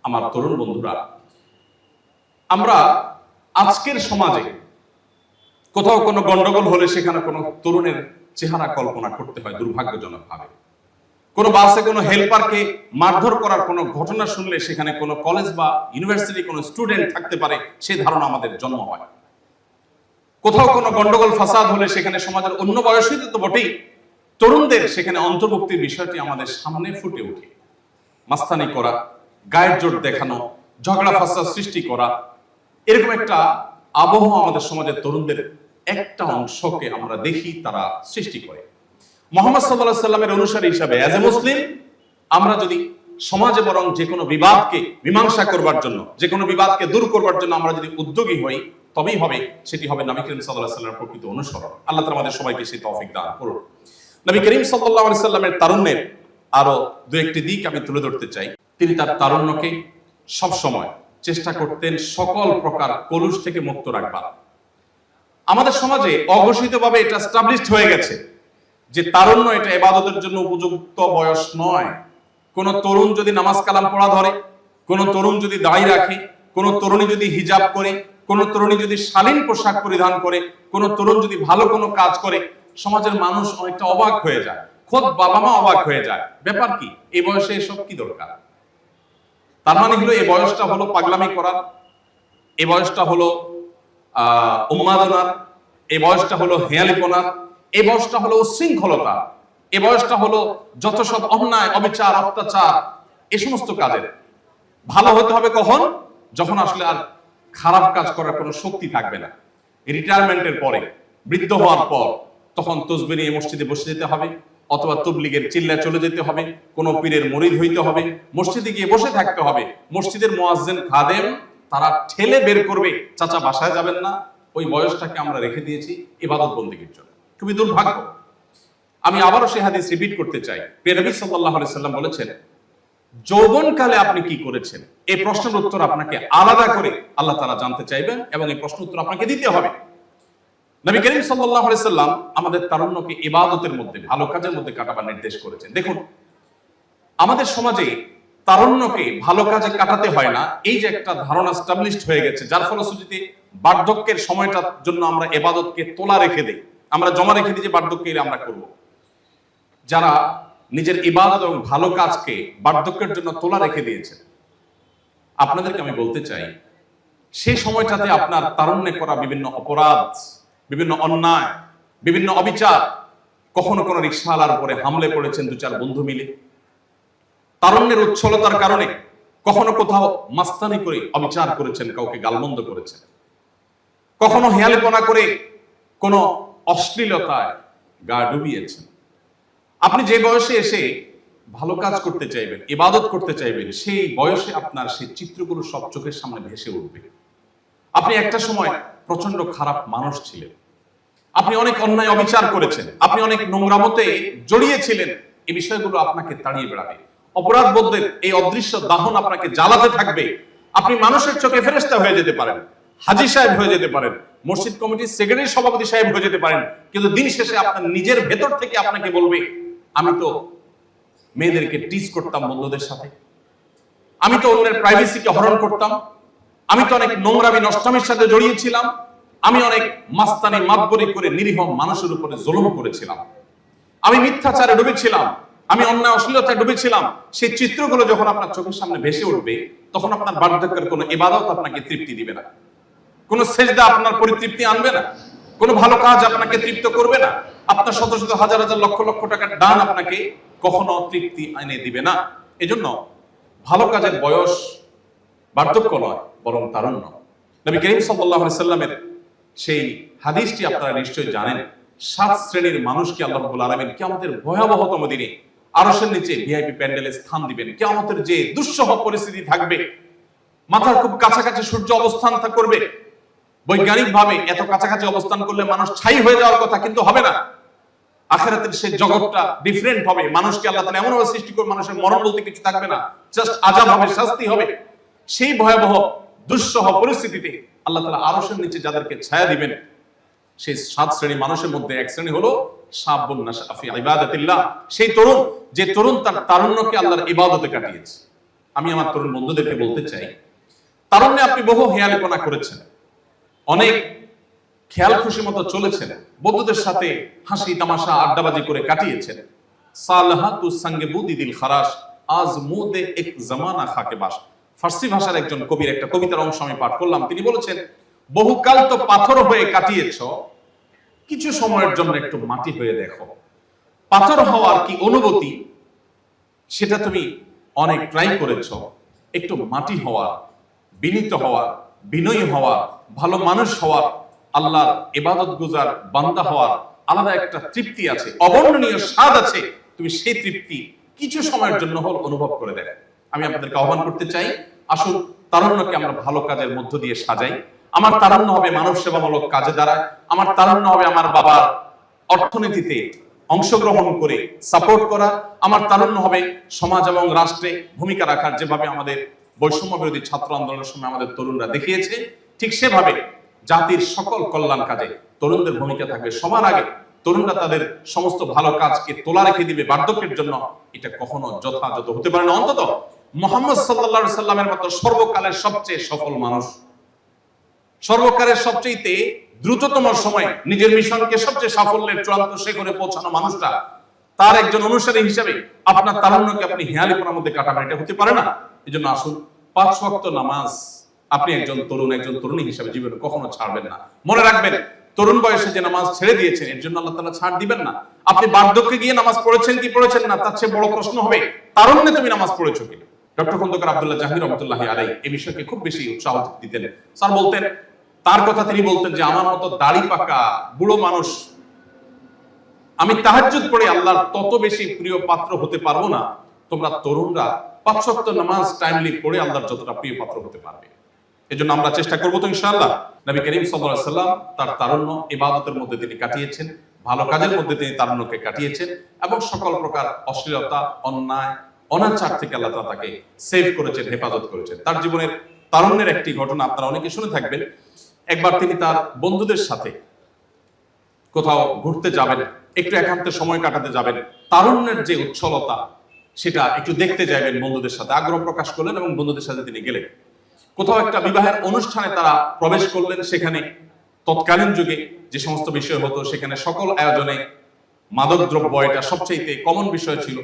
আমার তরুণ বন্ধুরা, আমরা আজকের সমাজে কোথাও কোনো গন্ডগোল হলে সেখানে কোনো তরুণের চেহারা কল্পনা করতে হয় দুর্ভাগ্যজনক ভাবে। কোনো বাসে কোনো হেল্পারকে মারধর করার কোনো ঘটনা শুনলে সেখানে কোনো কলেজ বা ইউনিভার্সিটি কোনো স্টুডেন্ট থাকতে পারে, সেই ধারণা আমাদের জন্ম হয়। কোথাও কোনো গন্ডগোল ফাসাদ হলে সেখানে সমাজের অন্য বয়সীদের তো বটেই, তরুণদের সেখানে অন্তর্ভুক্তির বিষয়টি আমাদের সামনে ফুটে ওঠে। মাস্তানি করা, গায়ের জোর দেখানো, ঝগড়া ফাসাদ সৃষ্টি করা, এরকম একটা আবহাওয়া আমাদের সমাজের তরুণদের একটা অংশকে আমরা দেখি তারা সৃষ্টি করে। মুহাম্মদ সাল্লাল্লাহু আলাইহি সাল্লামের অনুসারী হিসাবে অ্যাজ এ মুসলিম আমরা যদি সমাজে বরং যে কোনো বিবাদকে মীমাংসা করবার জন্য, যে কোনো বিবাদকে দূর করবার জন্য আমরা যদি উদ্যোগী হই, তবেই হবে সেটি হবে নবী করিম সাল্লাল্লাহু আলাইহি সাল্লামের প্রকৃত অনুসরণ। আল্লাহ তাআলা আমাদের সবাইকে সেই তৌফিক দান করুন। নবী করিম সাল্লাল্লাহু আলাইহি সাল্লামের তারুণ্যের আরো দু একটি দিক আমি তুলে ধরতে চাই। তিনি তার তারুণ্যকে সব সময় চেষ্টা করতেন সকল প্রকার কলুষ থেকে মুক্ত রাখবার। আমাদের সমাজে অঘোষিতভাবে এটা এস্টাবলিশড হয়ে গেছে যে তারুণ্য এটা ইবাদতের জন্য উপযুক্ত বয়স নয়। কোন তরুণ যদি নামাজ কালাম পড়া ধরে, কোন তরুণ যদি দাড়ি রাখে, কোন তরুণী যদি হিজাব করে, কোন তরুণী যদি শালীন পোশাক পরিধান করে, কোন তরুণ যদি ভালো কোনো কাজ করে, সমাজের মানুষ অনেকটা অবাক হয়ে যায়, খোদ বাবা মা অবাক হয়ে যায়। ব্যাপার কি, এই বয়সে এসব কি দরকার? তার মানে হলো এই বয়সটা হলো পাগলামি করার, এই বয়সটা হলো উন্মাদনার, এই বয়সটা হলো হেয়ালিপনার, এই বয়সটা হলো উচ্ছৃঙ্খলতা, এই বয়সটা হলো যত সব অন্যায়, অবিচার, অত্যাচার, এই সমস্ত কাজের। ভালো হতে হবে কখন? যখন আসলে আর খারাপ কাজ করার কোনো শক্তি থাকবে না। রিটায়ারমেন্টের পরে, বৃদ্ধ হওয়ার পর, তখন তসবিহ নিয়ে মসজিদে বসে যেতে হবে, অথবা তবলিগের চিল্লায় চলে যেতে হবে, কোন পীরের মুরিদ হইতে হবে, মসজিদে গিয়ে বসে থাকতে হবে। মসজিদের মুয়াজ্জিন খাদেম তারা ঠেলে বের করবে, চাচা বাসায় যাবেন না। ওই বয়সটাকে আমরা রেখে দিয়েছি ইবাদত বন্দেগীর জন্য। খুবই দুর্ভাগ্য। আমি আবারও সেই হাদিস রিপিট করতে চাই। প্রিয় নবী সাল্লাল্লাহু আলাইহি সাল্লাম বলেছেন, যৌবনকালে আপনি কি করেছেন, এই প্রশ্নের উত্তর আপনাকে আলাদা করে আল্লাহ তাআলা জানতে চাইবেন এবং এই প্রশ্নের উত্তর আপনাকে দিতে হবে। নবী করিম সাল্লাল্লাহু আলাইহি সাল্লাম আমাদের তারুণ্যকে ইবাদতের মধ্যে, ভালো কাজের মধ্যে কাটাবার নির্দেশ করেছেন। দেখুন, আমাদের সমাজে তারুণ্যকে ভালো কাজে কাটাতে হয় না, এই যে একটা ধারণা এস্টাবলিশড হয়ে গেছে, যার ফলশ্রুতিতে বার্ধক্যের সময়টার জন্য আমরা ইবাদতকে তোলা রেখে দেই, আমরা জমা রেখে দিই যে বার্ধক্যে আমরা করব। যারা নিজের ইবাদত এবং ভালো কাজকে বার্ধক্যের জন্য তোলা রেখে দিয়েছে, আপনাদেরকে আমি বলতে চাই, সেই সময়টাতে আপনার তারুণ্যে করা বিভিন্ন অপরাধ, বিভিন্ন অন্যায়, বিভিন্ন অবিচার, কখনো কোনো রিকশাওয়ালার উপরে হামলে পড়েছেন দু চার বন্ধু মিলে, তারুণ্যের উচ্ছলতার কারণে কখনো কোথাও মাস্তানি করে অবিচার করেছেন, কাউকে গালমন্দ করেছেন, কখনো হেয়ালিপনা করে কোনো অশ্লীলতায় গা ডুবিয়েছেন। আপনি যে বয়সে এসে ভালো কাজ করতে চাইবেন, ইবাদত করতে চাইবেন, সেই বয়সে আপনার সেই চিত্রগুলো সব চোখের সামনে ভেসে উঠবে। আপনি একটা সময় প্রচন্ড খারাপ মানুষ ছিলেন, আপনি অনেক অন্যায় অবিচার করেছেন, আপনি অনেক নোংরামতে জড়িয়েছিলেন, এই বিষয়গুলো আপনাকে তাড়িয়ে বেড়াবে। অপরাধ বোধের এই অদৃশ্য দাহন আপনাকে জ্বালাতে থাকবে। আপনি মানুষের চোখে ফেরেশতা হয়ে যেতে পারেন, হাজী সাহেব হয়ে যেতে পারেন, মসজিদ কমিটির সেক্রেটারি সভাপতি সাহেব হয়ে যেতে পারেন, কিন্তু দিন শেষে আপনার নিজের ভেতর থেকে আপনাকে বলবে, আমি তো মেয়েদেরকে টিজ করতাম বন্ধুদের সাথে, আমি তো অন্যের প্রাইভেসিকে হরণ করতাম, আমি তো অনেক নোংরামি নষ্টামির সাথে জড়িয়েছিলাম, আমি অনেক মাস্তানি মাতবরি করে নিরীহ মানুষের উপরে জুলুম করেছিলাম, আমি মিথ্যাচারে ডুবেছিলাম, আমি অন্যায় অশ্লীলতায় ডুবেছিলাম। সেই চিত্রগুলো যখন আপনার চোখের সামনে ভেসে উঠবে, তখন আপনার বার্ধক্যের কোনো ইবাদত আপনাকে তৃপ্তি দিবে না, কোনো সেজদা আপনার পরিতৃপ্তি আনবে না, কোনো ভালো কাজ আপনাকে তৃপ্ত করবে না, আপনার শত শত হাজার হাজার লক্ষ লক্ষ টাকার দান আপনাকে কখনো তৃপ্তি এনে দিবে না। এজন্য ভালো কাজের বয়স বার্ধক্য নয়, বরং তারুণ্য। নবী করিম সাল্লাল্লাহু আলাইহি সাল্লামের সেই হাদিসটি আপনারা নিশ্চয়ই জানেন, 7 শ্রেণীর মানুষকে আল্লাহ রাব্বুল আলামিন কিয়ামতের ভয়াবহতম দিনে আরশের নিচে ভিআইপি প্যান্ডেলে স্থান দিবেন। কিয়ামতের যে দুঃসহ পরিস্থিতি থাকবে, মাথার খুব কাছাকাছি সূর্য অবস্থান করবে, বৈজ্ঞানিকভাবে এত কাছাকাছি অবস্থান করলে মানুষ ছাই হয়ে যাওয়ার কথা, কিন্তু হবে না। আখিরাতের সেই জগৎটা ডিফারেন্ট হবে, মানুষকে আল্লাহ তাআলা এমন ভাবে সৃষ্টি করে মানুষের মরণ বলতে কিছু থাকবে না, জাস্ট আযাব হবে, শাস্তি হবে। সেই ভয়াবহ দুঃসহ পরিস্থিতিতে আল্লাহ তাআলা আরশের নিচে যাদেরকে ছায়া দিবেন, সেই 7 শ্রেণী মানুষের মধ্যে এক শ্রেণী হলো শাবুন নাশা ফি ইবাদাতিল্লাহ, সেই তরুণ যে তরুণ তার তারুণ্যকে আল্লাহর ইবাদতে কাটিয়েছে। আমি আমার তরুণ বন্ধুদেরকে বলতে চাই, তারুণ্যে আপনি বহু হেয়ালিপনা করেছেন, অনেক খেয়াল খুশি মতো চলেছেন, বন্ধুদের সাথে হাসি তামাশা আড্ডাবাজি করে কাটিয়েছেন। সালাহাতু সঙ্গে বুদি দিল খারাস আজ মুদে এক জামানা খাকে বাস। ফার্সি ভাষার একজন কবির একটা কবিতার অংশ আমি পাঠ করলাম। তিনি বলেছেন, বহুকাল তো পাথর হয়ে কাটিয়েছ, কিছু সময়ের জন্য একটু মাটি হয়ে দেখো। পাথর হওয়ার কি অনুভূতি, সেটা তুমি অনেক ট্রাই করেছ। একটু মাটি হওয়ার, বিনীত হওয়ার, বিনয়ী হওয়ার, ভালো মানুষ হওয়ার, আল্লাহর ইবাদত গুজার বান্দা হওয়ার আলাদা একটা তৃপ্তি আছে, অবর্ণনীয় স্বাদ আছে। তুমি সেই তৃপ্তি কিছু সময়ের জন্য হল অনুভব করে দেখো। আমি আপনাদেরকে আহ্বান করতে চাই, আসুন তারুণ্যকে আমরা ভালো কাজের মধ্য দিয়ে সাজাই। আমার তারুণ্য হবে মানব সেবামূলক কাজে দ্বারায়, আমার তারুণ্য হবে আমার বাবার অর্থনীতিতে অংশগ্রহণ করে সাপোর্ট করা, আমার তারুণ্য হবে সমাজ এবং রাষ্ট্রে ভূমিকা রাখার, যেভাবে আমাদের বৈষম্য বিরোধী ছাত্র আন্দোলনের সময় আমাদের তরুণরা দেখিয়েছে, ঠিক সেভাবে জাতির সকল কল্যাণ কাজে তরুণদের ভূমিকা থাকবে সবার আগে। তরুণরা তাদের সমস্ত ভালো কাজকে তোলা রেখে দিবে বার্ধক্যের জন্য, এটা কখনো যথাযথ হতে পারে না। অন্তত মুহাম্মদ সাল্লাল্লাহু আলাইহি সাল্লামের মতো সর্বকালের সবচেয়ে সফল মানুষ, সর্বকালের সবচেয়ে দ্রুততম সময়ে নিজের মিশনকে সবচেয়ে সাফল্যের চূড়ান্ত শিখরে পৌঁছানো মানুষটা, তার একজন অনুসারী হিসেবে আপনার তারুণ্যকে আপনি হেয়ালিপনার মধ্যে কাটাবেন, এটা হতে পারে না। এই জন্য আসুন 5 ওয়াক্ত নামাজ আপনি একজন তরুণ, একজন তরুণী হিসেবে জীবনে কখনো ছাড়বেন না। মনে রাখবেন, তরুণ বয়সে যে নামাজ ছেড়ে দিয়েছেন, এর জন্য আল্লাহ তাআলা ছাড় দিবেন না। আপনি বার্ধক্যে গিয়ে নামাজ পড়েছেন কি পড়েছেন না, তার চেয়ে বড় প্রশ্ন হবে তারুণ্যে তুমি নামাজ পড়েছো কিনা। ডক্টর খন্দকার আব্দুল্লাহ জাহির রহমাতুল্লাহি আলাইহি এই বিষয়কে খুব বেশি উৎসাহ দিতেন। স্যার বলতেন, তার কথা তিনি বলতেন যে আমার মতো দাড়ি পাকা বুড়ো মানুষ আমি তাহাজ্জুদ পড়ে আল্লাহর তত বেশি প্রিয় পাত্র হতে পারবো না, তোমরা তরুণরা 5 ওয়াক্ত নামাজ টাইমলি পড়ে আল্লাহর যতটা প্রিয় পাত্র হতে পারবে। এজন্য আমরা চেষ্টা করব তো ইনশাআল্লাহ। নবী করিম সাল্লাল্লাহু আলাইহি সাল্লাম তার তারুণ্য ইবাদতের মধ্যে তিনি কাটিয়েছেন, ভালো কাজের মধ্যে তিনি তারুণ্যকে কাটিয়েছেন, এবং সকল প্রকার অশ্লীলতা, অন্যায়, অনাচার থেকে আল্লাহ তাআলা তাকে সেভ করেছেন, হেফাজত করেছেন। তার জীবনের তারুণ্যের একটি ঘটনা আপনারা অনেকে শুনে থাকবেন। একবার তিনি তার বন্ধুদের সাথে কোথাও ঘুরতে যাবেন, একটু একান্তে সময় কাটাতে যাবেন, তারুণ্যের যে উচ্ছলতা সেটা একটু দেখতে যাবেন, বন্ধুদের সাথে আগ্রহ প্রকাশ করলেন এবং বন্ধুদের সাথে তিনি গেলেন। কোথাও একটা বিবাহের অনুষ্ঠানে তারা প্রবেশ করলেন। সেখানে তৎকালীন যুগে যে সমস্ত বিষয় হতো, সেখানে সকল আয়োজনে মাদকদ্রব্য এটা সবচেয়ে কমন বিষয় ছিল।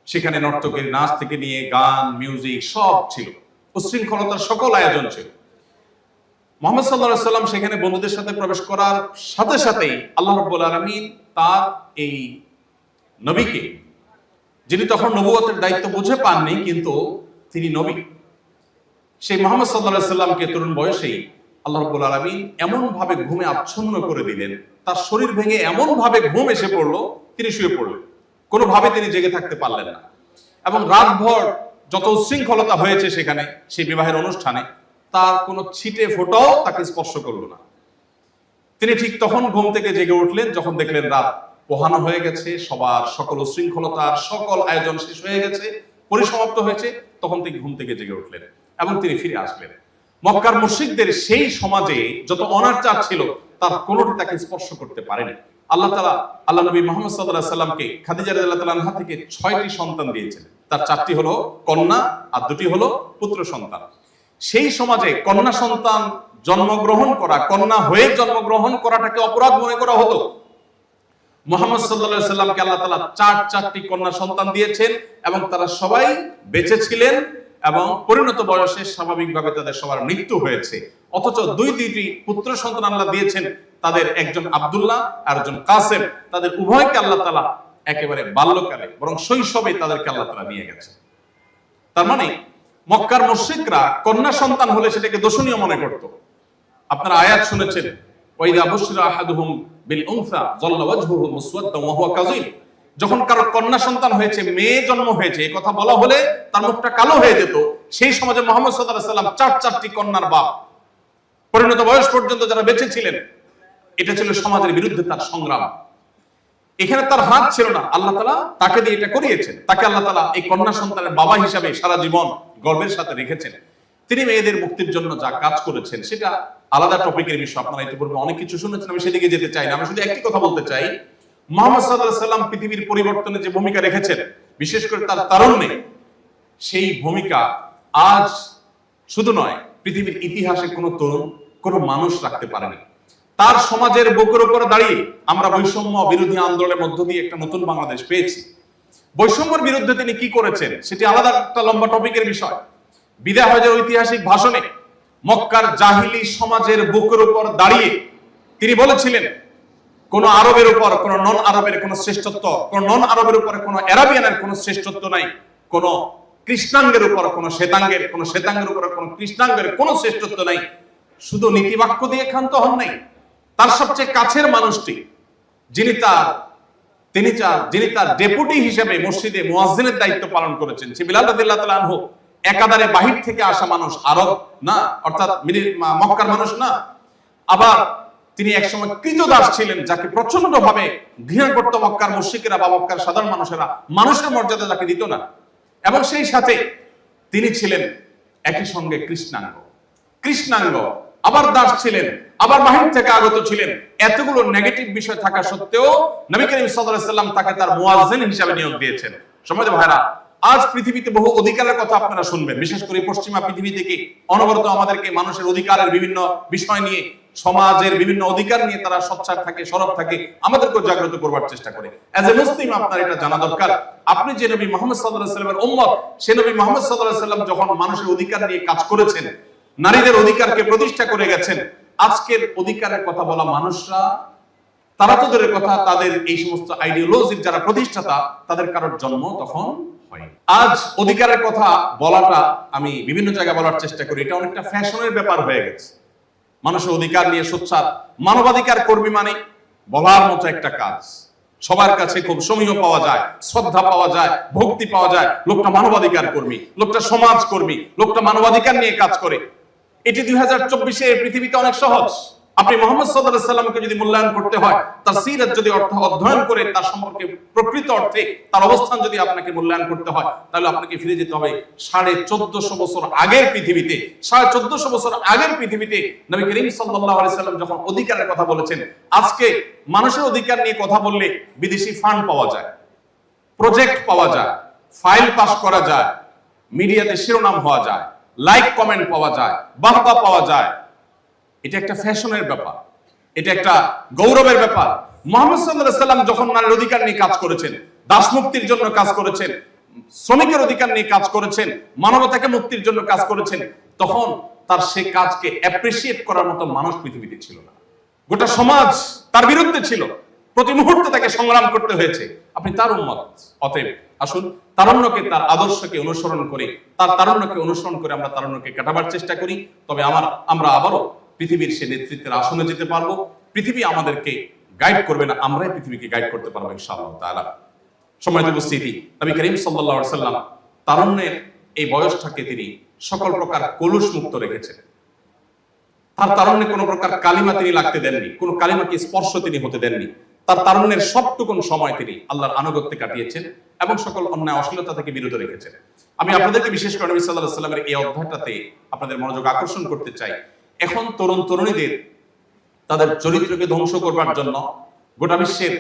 সেখানে নর্তকের নাচ থেকে নিয়ে গান, মিউজিক সব ছিল, উশৃঙ্খলতার সকল আয়োজন ছিল। মুহাম্মদ সাল্লাল্লাহু আলাইহি ওয়াসাল্লাম সেখানে বন্ধুদের সাথে প্রবেশ করার সাথে সাথেই আল্লাহ রাব্বুল আলামিন তার এই নবীকে, যিনি তখন নবুয়তের দায়িত্ব বুঝে পাননি কিন্তু তিনি নবী, সেই মুহাম্মদ সাল্লাল্লাহু আলাইহি ওয়াসাল্লামকে তরুণ বয়সেই আল্লাহ রাব্বুল আলামিন এমন ভাবে ঘুমে আচ্ছন্ন করে দিলেন, তার শরীর ভেঙে এমন ভাবে ঘুম এসে পড়লো, তিনি শুয়ে পড়লেন, কোনোভাবে তিনি জেগে থাকতে পারলেন না। এবং রাতভর যত উশৃঙ্খলতা হয়েছে সেখানে, সেই বিবাহের অনুষ্ঠানে, তার কোনো ছিটে ফোঁটাও তাকে স্পর্শ করলো না। তিনি ঠিক তখন ঘুম থেকে জেগে উঠলেন যখন দেখলেন রাত পোহানো হয়ে গেছে, সবার সকল উশৃঙ্খলতার সকল আয়োজন শেষ হয়ে গেছে, পরিসমাপ্ত হয়েছে। তখন তিনি ঘুম থেকে জেগে উঠলেন এবং তিনি ফিরে আসলেন। মক্কার মুশরিকদের সেই সমাজে যত অনাচার ছিল তার কোনোটি তাকে স্পর্শ করতে পারেনি। আল্লাহ তাআলা আল্লাহ নবী মুহাম্মদ সাল্লাল্লাহু আলাইহি ওয়াসাল্লামকে খাদিজা রাদিয়াল্লাহু তাআলা আনহা থেকে 6টি সন্তান দিয়েছেন। তার 4টি হলো কন্যা আর 2টি হলো পুত্র সন্তান। সেই সমাজে কন্যা সন্তান জন্মগ্রহণ করা, কন্যা হয়ে জন্মগ্রহণ করাটাকে অপরাধ মনে করা হতো। মুহাম্মদ সাল্লাল্লাহু আলাইহি ওয়াসাল্লামকে আল্লাহ তাআলা 4টি কন্যা সন্তান দিয়েছেন এবং তারা সবাই বেঁচে ছিলেন এবং পরিণত বয়সে স্বাভাবিকভাবে তাদের সবার মৃত্যু হয়েছে। অথচ 2টি পুত্র সন্তান আল্লাহ দিয়েছেন, তাদের একজন আব্দুল্লাহ আর একজন কাসেম। তাদের উভয়কে আল্লাহ তাআলা একেবারে বাল্যকালে বরং শৈশবে তাদেরকে আল্লাহ তাআলা নিয়ে গেছেন। তার মানে মক্কার মুশরিকরা কন্যা সন্তান হলে সেটাকে দোষণীয় মনে করত। আপনারা আয়াত শুনেছেন, ওয়াইদা বুশরা আহাদুহুম বিল উনসা যাল্লা ওয়াজহুহু মুসওয়াদ্দান ওয়া হুয়া কাযীম। যখন কারো কন্যা সন্তান হয়েছে, মেয়ে জন্ম হয়েছে, এই কথা বলা হলে তার মুখটা কালো হয়ে যেত। সেই সমাজে মুহাম্মদ সাল্লাল্লাহু আলাইহি ওয়াসাল্লাম 4টি কন্যার বাপ, পরিণত বয়স পর্যন্ত যারা বেঁচে ছিলেন। এটা ছিল সমাজের বিরুদ্ধে তার সংগ্রাম। এখানে তার হাত ছিল না, আল্লাহ তাআলা তাকে দিয়ে এটা করিয়েছেন। তাকে আল্লাহ তাআলা এই কন্যা সন্তানের বাবা হিসাবে সারা জীবন গর্বের সাথে রেখেছেন। তিনি মেয়েদের মুক্তির জন্য যা কাজ করেছেন সেটা আলাদা টপিকের বিষয়। আপনারা ইতিপূর্বে অনেক কিছু শুনেছেন, আমি সেদিকে যেতে চাই না। আমি শুধু একটি কথা বলতে চাই, মুহাম্মদ সাল্লাল্লাহু আলাইহি ওয়াসাল্লাম পৃথিবীর পরিবর্তনে যে ভূমিকা রেখেছেন, বিশেষ করে তার তারুণ্যে, সেই ভূমিকা আজ শুধু নয়, পৃথিবীর ইতিহাসে কোনো তরুণ, কোনো মানুষ রাখতে পারেনি। তার সমাজের বুকের উপর দাঁড়িয়ে আমরা বৈষম্য বিরোধী আন্দোলনের মধ্য দিয়ে একটা নতুন বাংলাদেশ পেয়েছি। বৈষম্যের বিরুদ্ধে তিনি কি করেছেন সেটি আলাদা একটা লম্বা টপিকের বিষয়। বিদায় হজের ঐতিহাসিক ভাষণে মক্কার জাহিলি সমাজের বুকের উপর দাঁড়িয়ে তিনি বলেছিলেন, কোন আরবের উপর কোন নন আরবের কোন শ্রেষ্ঠত্ব, কোন নন আরবের উপর কোন আরাবিয়ানের কোন শ্রেষ্ঠত্ব নাই, কোন কৃষ্ণাঙ্গের উপর কোন শ্বেতাঙ্গের, কোন শ্বেতাঙ্গের উপর কোন কৃষ্ণাঙ্গের কোন শ্রেষ্ঠত্ব নাই। শুধু নীতিবাক্য দিয়ে ক্ষান্ত হন নাই, তার সবচেয়ে কাছের মানুষটি যিনি তার ডেপুটি হিসেবে মসজিদে মুয়াজ্জিনের দায়িত্ব পালন করেছেন, সে বিলাল রাদিয়াল্লাহু তাআলা আনহু, একাধারে বাহির থেকে আসা মানুষ, আরব না, অর্থাৎ মক্কার মানুষ না, আবার তিনি একসময় কৃতদাস ছিলেন, যাকে প্রচন্ড ভাবে ঘৃণা করত মক্কার মুশরিকরা বা মক্কার সাধারণ মানুষেরা, মানুষের মর্যাদা যাকে দিত না। এবং সেই সাথে তিনি ছিলেন একই সঙ্গে কৃষ্ণাঙ্গ, আবার দাস ছিলেন, আবার বাহির থেকে আগত ছিলেন। এতগুলো নেগেটিভ বিষয় থাকা সত্ত্বেও নবী করিম সাল্লাল্লাহু আলাইহি ওয়াসাল্লাম তাকে তার মুয়াজ্জিন হিসেবে নিয়োগ দিয়েছেন। সম্মানিত ভাইরা, আজ পৃথিবীতে বহু অধিকারের কথা আপনারা শুনবেন, বিশেষ করে পশ্চিমা পৃথিবী থেকে অনবরত আমাদেরকে মানুষের অধিকারের বিভিন্ন বিষয় নিয়ে, সমাজের বিভিন্ন অধিকার নিয়ে তারা সোচ্চার থাকে, সরব থাকে, আমাদেরকে জাগ্রত করবার চেষ্টা করে। এজ এ মুসলিম আপনার এটা জানা দরকার, আপনি যে নবী মুহাম্মদ সাল্লাল্লাহু আলাইহি ওয়াসাল্লামের উম্মত, সে নবী মুহাম্মদ সাল্লাল্লাহু আলাইহি ওয়াসাল্লাম যখন মানুষের অধিকার নিয়ে কাজ করেছেন, নারীদের অধিকারকে প্রতিষ্ঠা করে গেছেন, আজকের অধিকারের কথা বলা মানুষরা, তারা তো দূরের কথা, তাদের এই সমস্ত আইডিওলজির যারা প্রতিষ্ঠাতা, তাদের কারোর জন্ম তখন হয়। আজ অধিকারের কথা বলাটা আমি বিভিন্ন জায়গায় বলার চেষ্টা করি, এটা অনেকটা ফ্যাশনের ব্যাপার হয়ে গেছে। মানুষের অধিকার নিয়ে সোচ্চার মানবাধিকার কর্মী মানে বলার মতো একটা কাজ, সবার কাছে খুব সমীহ পাওয়া যায়, শ্রদ্ধা পাওয়া যায়, ভক্তি পাওয়া যায়। লোকটা মানবাধিকার কর্মী, লোকটা সমাজ কর্মী, লোকটা মানবাধিকার নিয়ে কাজ করে। এটি 2024-এ পৃথিবীতে অনেক সহজ। আপনি মুহাম্মদ সাল্লাল্লাহু আলাইহি সাল্লামকে যদি মূল্যায়ন করতে হয়, তার সিরাত যদি অধ্যয়ন করে তার সম্পর্কে প্রকৃত অর্থে তার অবস্থান যদি আপনাকে মূল্যায়ন করতে হয়, তাহলে আপনাকে ফিরে যেতে হবে 1450 বছর আগের পৃথিবীতে। 1450 বছর আগের পৃথিবীতে নবী করিম সাল্লাল্লাহু আলাইহি সাল্লাম যখন অধিকারের কথা বলেছেন, আজকে মানুষের অধিকার নিয়ে কথা বললে বিদেশি ফান্ড পাওয়া যায়, প্রজেক্ট পাওয়া যায়, ফাইল পাস করা যায়, মিডিয়াতে শিরোনাম হওয়া যায়, লাইক কমেন্ট পাওয়া যায়, বাহবা পাওয়া যায়। এটা একটা ফ্যাশনের ব্যাপার, এটা একটা গৌরবের ব্যাপার। মুহাম্মদ সাল্লাল্লাহু আলাইহি সাল্লাম যখন নারীর অধিকার নিয়ে কাজ করেছেন, দাস মুক্তির জন্য কাজ করেছেন, শ্রমিকের অধিকার নিয়ে কাজ করেছেন, মানবতাকে মুক্তির জন্য কাজ করেছেন, তখন তার সে কাজকে অ্যাপ্রিসিয়েট করার মতো মানুষ পৃথিবীতে ছিল না। গোটা সমাজ তার বিরুদ্ধে ছিল, প্রতি মুহূর্তে তাকে সংগ্রাম করতে হয়েছে। আপনি তার উম্মত, অতএব আসুন তারুণ্যকে, তার আদর্শকে অনুসরণ করে, তার তারুণ্যকে অনুসরণ করে আমরা তারুণ্যকে কাটাবার চেষ্টা করি। তবে আমরা আবারও পৃথিবীর সে নেতৃত্বের আসনে যেতে পারবো। পৃথিবী আমাদেরকে গাইড করবে না, আমরাই পৃথিবীকে গাইড করতে পারবো ইনশাআল্লাহ তাআলা। সম্মানিত উপস্থিতি, নবী করিম সাল্লাল্লাহু আলাইহি সাল্লাম তারুণ্যের এই বয়সটাকে তিনি সকল প্রকার কলুষ মুক্ত রেখেছেন। তার তারুণ্যে কোনো প্রকার কালিমা তিনি লাগতে দেননি, কোনো কালিমাকে স্পর্শ তিনি হতে দেননি। তার তারুণ্যের সবটুকুন সময় তিনি আল্লাহর আনুগত্যে কাটিয়েছেন এবং সকল অন্যায় অশ্লীলতা থেকে বিরত রেখেছেন। আমি আপনাদেরকে বিশেষ করে নবী সাল্লাল্লাহু আলাইহি সাল্লামের এই অধ্যায়টাতে আপনাদের মনোযোগ আকর্ষণ করতে চাই। এখন তরুণ তরুণীদের তাদের চরিত্রকে ধ্বংস করবার জন্য গোটা বিশ্বের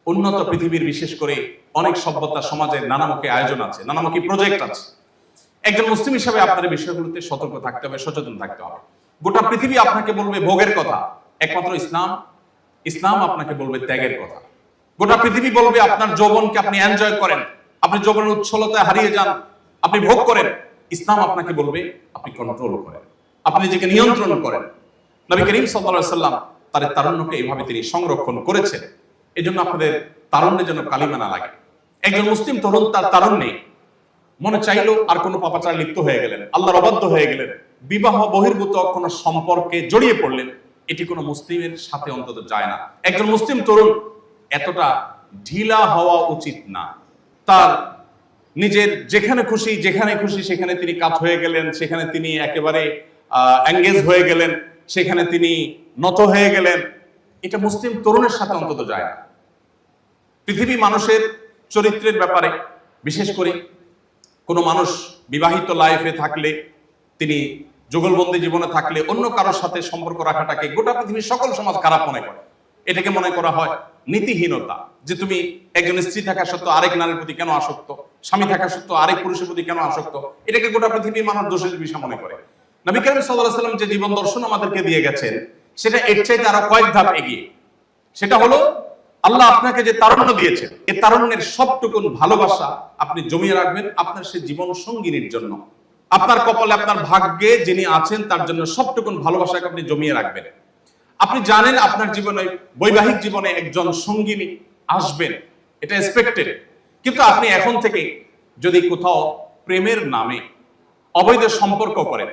উন্নত পৃথিবীর বিশেষ করে অনেক সভ্যতা সমাজের নানামুখী আয়োজন আছে, নানামুখী প্রজেক্ট আছে। একজন মুসলিম হিসেবে আপনার এই বিষয়গুলোতে সতর্ক থাকতে হবে, সচেতন থাকতে হবে। গোটা পৃথিবী আপনাকে বলবে ভোগের কথা, একমাত্র ইসলাম আপনাকে বলবে ত্যাগের কথা। গোটা পৃথিবী বলবে আপনার যৌবনকে আপনি এনজয় করেন, আপনি যৌবনের উচ্ছলতায় হারিয়ে যান, আপনি ভোগ করেন। ইসলাম আপনাকে বলবে আপনি কন্ট্রোল করেন, আপনি নিজেকে নিয়ন্ত্রণ করেন। নবী করিম সাল্লাল্লাহু আলাইহি সাল্লাম তার তারুণ্যকে এইভাবে তিনি সংরক্ষণ করেছেন। এই জন্য আপনাদের তারুণ্যের জন্য কালিমা না লাগে। একজন মুসলিম তরুণ তার তারুণ্যে মনে চাইলো আর কোনো পাপাচারে লিপ্ত হয়ে গেলেন, আল্লাহর অবাধ্য হয়ে গেলেন, বিবাহ বহির্ভূত কোনো সম্পর্কে জড়িয়ে পড়লেন, এটি কোনো মুসলিমের সাথে অন্তত যায় না। একজন মুসলিম তরুণ এতটা ঢিলা হওয়া উচিত না। তার নিজের যেখানে খুশি সেখানে তিনি কাত হয়ে গেলেন, সেখানে তিনি একেবারে এঙ্গেজ হয়ে গেলেন, সেখানে তিনি নত হয়ে গেলেন, এটা মুসলিম তরুণের সাথে অন্তত যায় না। পৃথিবী মানুষের চরিত্রের ব্যাপারে, বিশেষ করে কোনো মানুষ বিবাহিত লাইফে থাকলে, তিনি যুগলবন্দি জীবনে থাকলে অন্য কারোর সাথে সম্পর্ক রাখাটাকে গোটা পৃথিবীর সকল সমাজ খারাপ মনে করে। এটাকে মনে করা হয় নীতিহীনতা, যে তুমি একজন স্ত্রী থাকা সত্ত্বেও আরেক নারীর প্রতি কেন আসক্ত, স্বামী থাকা সত্ত্বেও আরেক পুরুষের প্রতি কেন আসক্ত, এটাকে গোটা পৃথিবীর মানুষ দোষের বিষয় মনে করে। নবী করিম সাল্লাল্লাহু আলাইহি সাল্লাম যে জীবন দর্শন আমাদেরকে দিয়ে গেছেন, সেটা এর চাইতে আরো কয়েক ধাপ এগিয়ে। সেটা হলো আল্লাহ আপনাকে যে তারুণ্য দিয়েছেন, এই তারুণ্যের সবটুকুন ভালোবাসা আপনি জমিয়ে রাখবেন আপনার সে জীবন সঙ্গিনীর জন্য। আপনার কপালে, আপনার ভাগ্যে যিনি আছেন তার জন্য সবটুকুন ভালোবাসাকে আপনি জমিয়ে রাখবেন। আপনি জানেন আপনার জীবনে, বৈবাহিক জীবনে একজন সঙ্গিনী আসবেন, এটা এক্সপেক্টেড। কিন্তু আপনি এখন থেকে যদি কোথাও প্রেমের নামে অবৈধ সম্পর্ক করেন,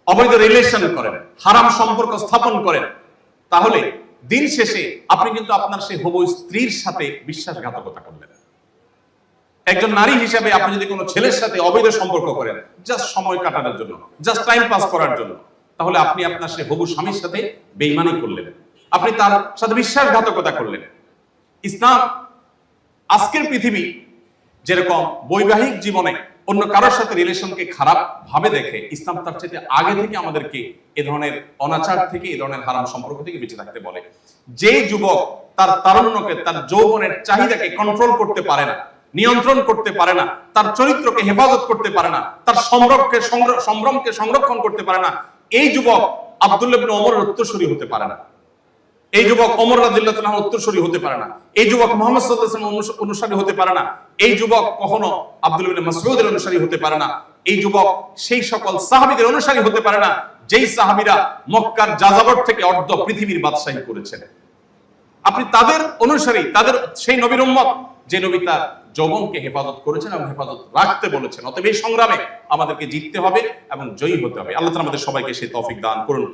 অবৈধ রিলেশন করেন, হারাম সম্পর্ক স্থাপন করেন, তাহলে দিন শেষে আপনি কিন্তু আপনার সেই হবু স্ত্রীর সাথে বিশ্বাসঘাতকতা করবেন। একজন নারী হিসেবে আপনি যদি কোনো ছেলের সাথে অবৈধ সম্পর্ক করেন জাস্ট সময় কাটানোর জন্য, জাস্ট টাইম পাস করার জন্য, তাহলে আপনি আপনার সেই হবু স্বামীর সাথে বেঈমানি করলেন, আপনি তার সাথে বিশ্বাসঘাতকতা করলেন। ইসলাম আজকের পৃথিবী যেরকম বৈবাহিক জীবনে অন্য কারোর সাথে রিলেশনকে খারাপ ভাবে দেখে, ইসলাম তার চাইতে আগে থেকে আমাদেরকে এ ধরনের অনাচার থেকে, এ ধরনের হারাম সম্পর্ক থেকে বেঁচে থাকতে বলে। যে যুবক তার তারুণ্যকে, তার যৌবনের চাহিদাকে কন্ট্রোল করতে পারে না, নিয়ন্ত্রণ করতে পারে না, তার চরিত্রকে হেফাজত করতে পারে না, তার সম্ভ্রমকে সংরক্ষণ করতে পারে না, এই যুবক আব্দুল্লাহ ইবনে ওমরের উত্তরসূরি হতে পারে না। এই যুবক ওমর রাদিয়াল্লাহু তাআলার উত্তরসূরি হতে পারে না। এই যুবক মুহাম্মদ সাল্লাল্লাহু আলাইহি ওয়াসাল্লামের অনুসারী হতে পারে না। এই যুবক কখনো আব্দুল্লাহ ইবনে মাসউদের অনুসারী হতে পারে না। এই যুবক সেই সকল সাহাবীদের অনুসারী হতে পারে না যেই সাহাবীরা মক্কার যাযাবর থেকে অর্ধ পৃথিবীর বাদশাহী করেছেন। আপনি তাদের অনুসারী, তাদের সেই নবীর উম্মত যে নবী তার যৌবনকে হেফাজত করেছেন এবং হেফাজত রাখতে বলেছেন। অতএব এই সংগ্রামে আমাদেরকে জিততে হবে এবং জয়ী হতে হবে। আল্লাহ তাআলা আমাদের সবাইকে সেই তৌফিক দান করুন।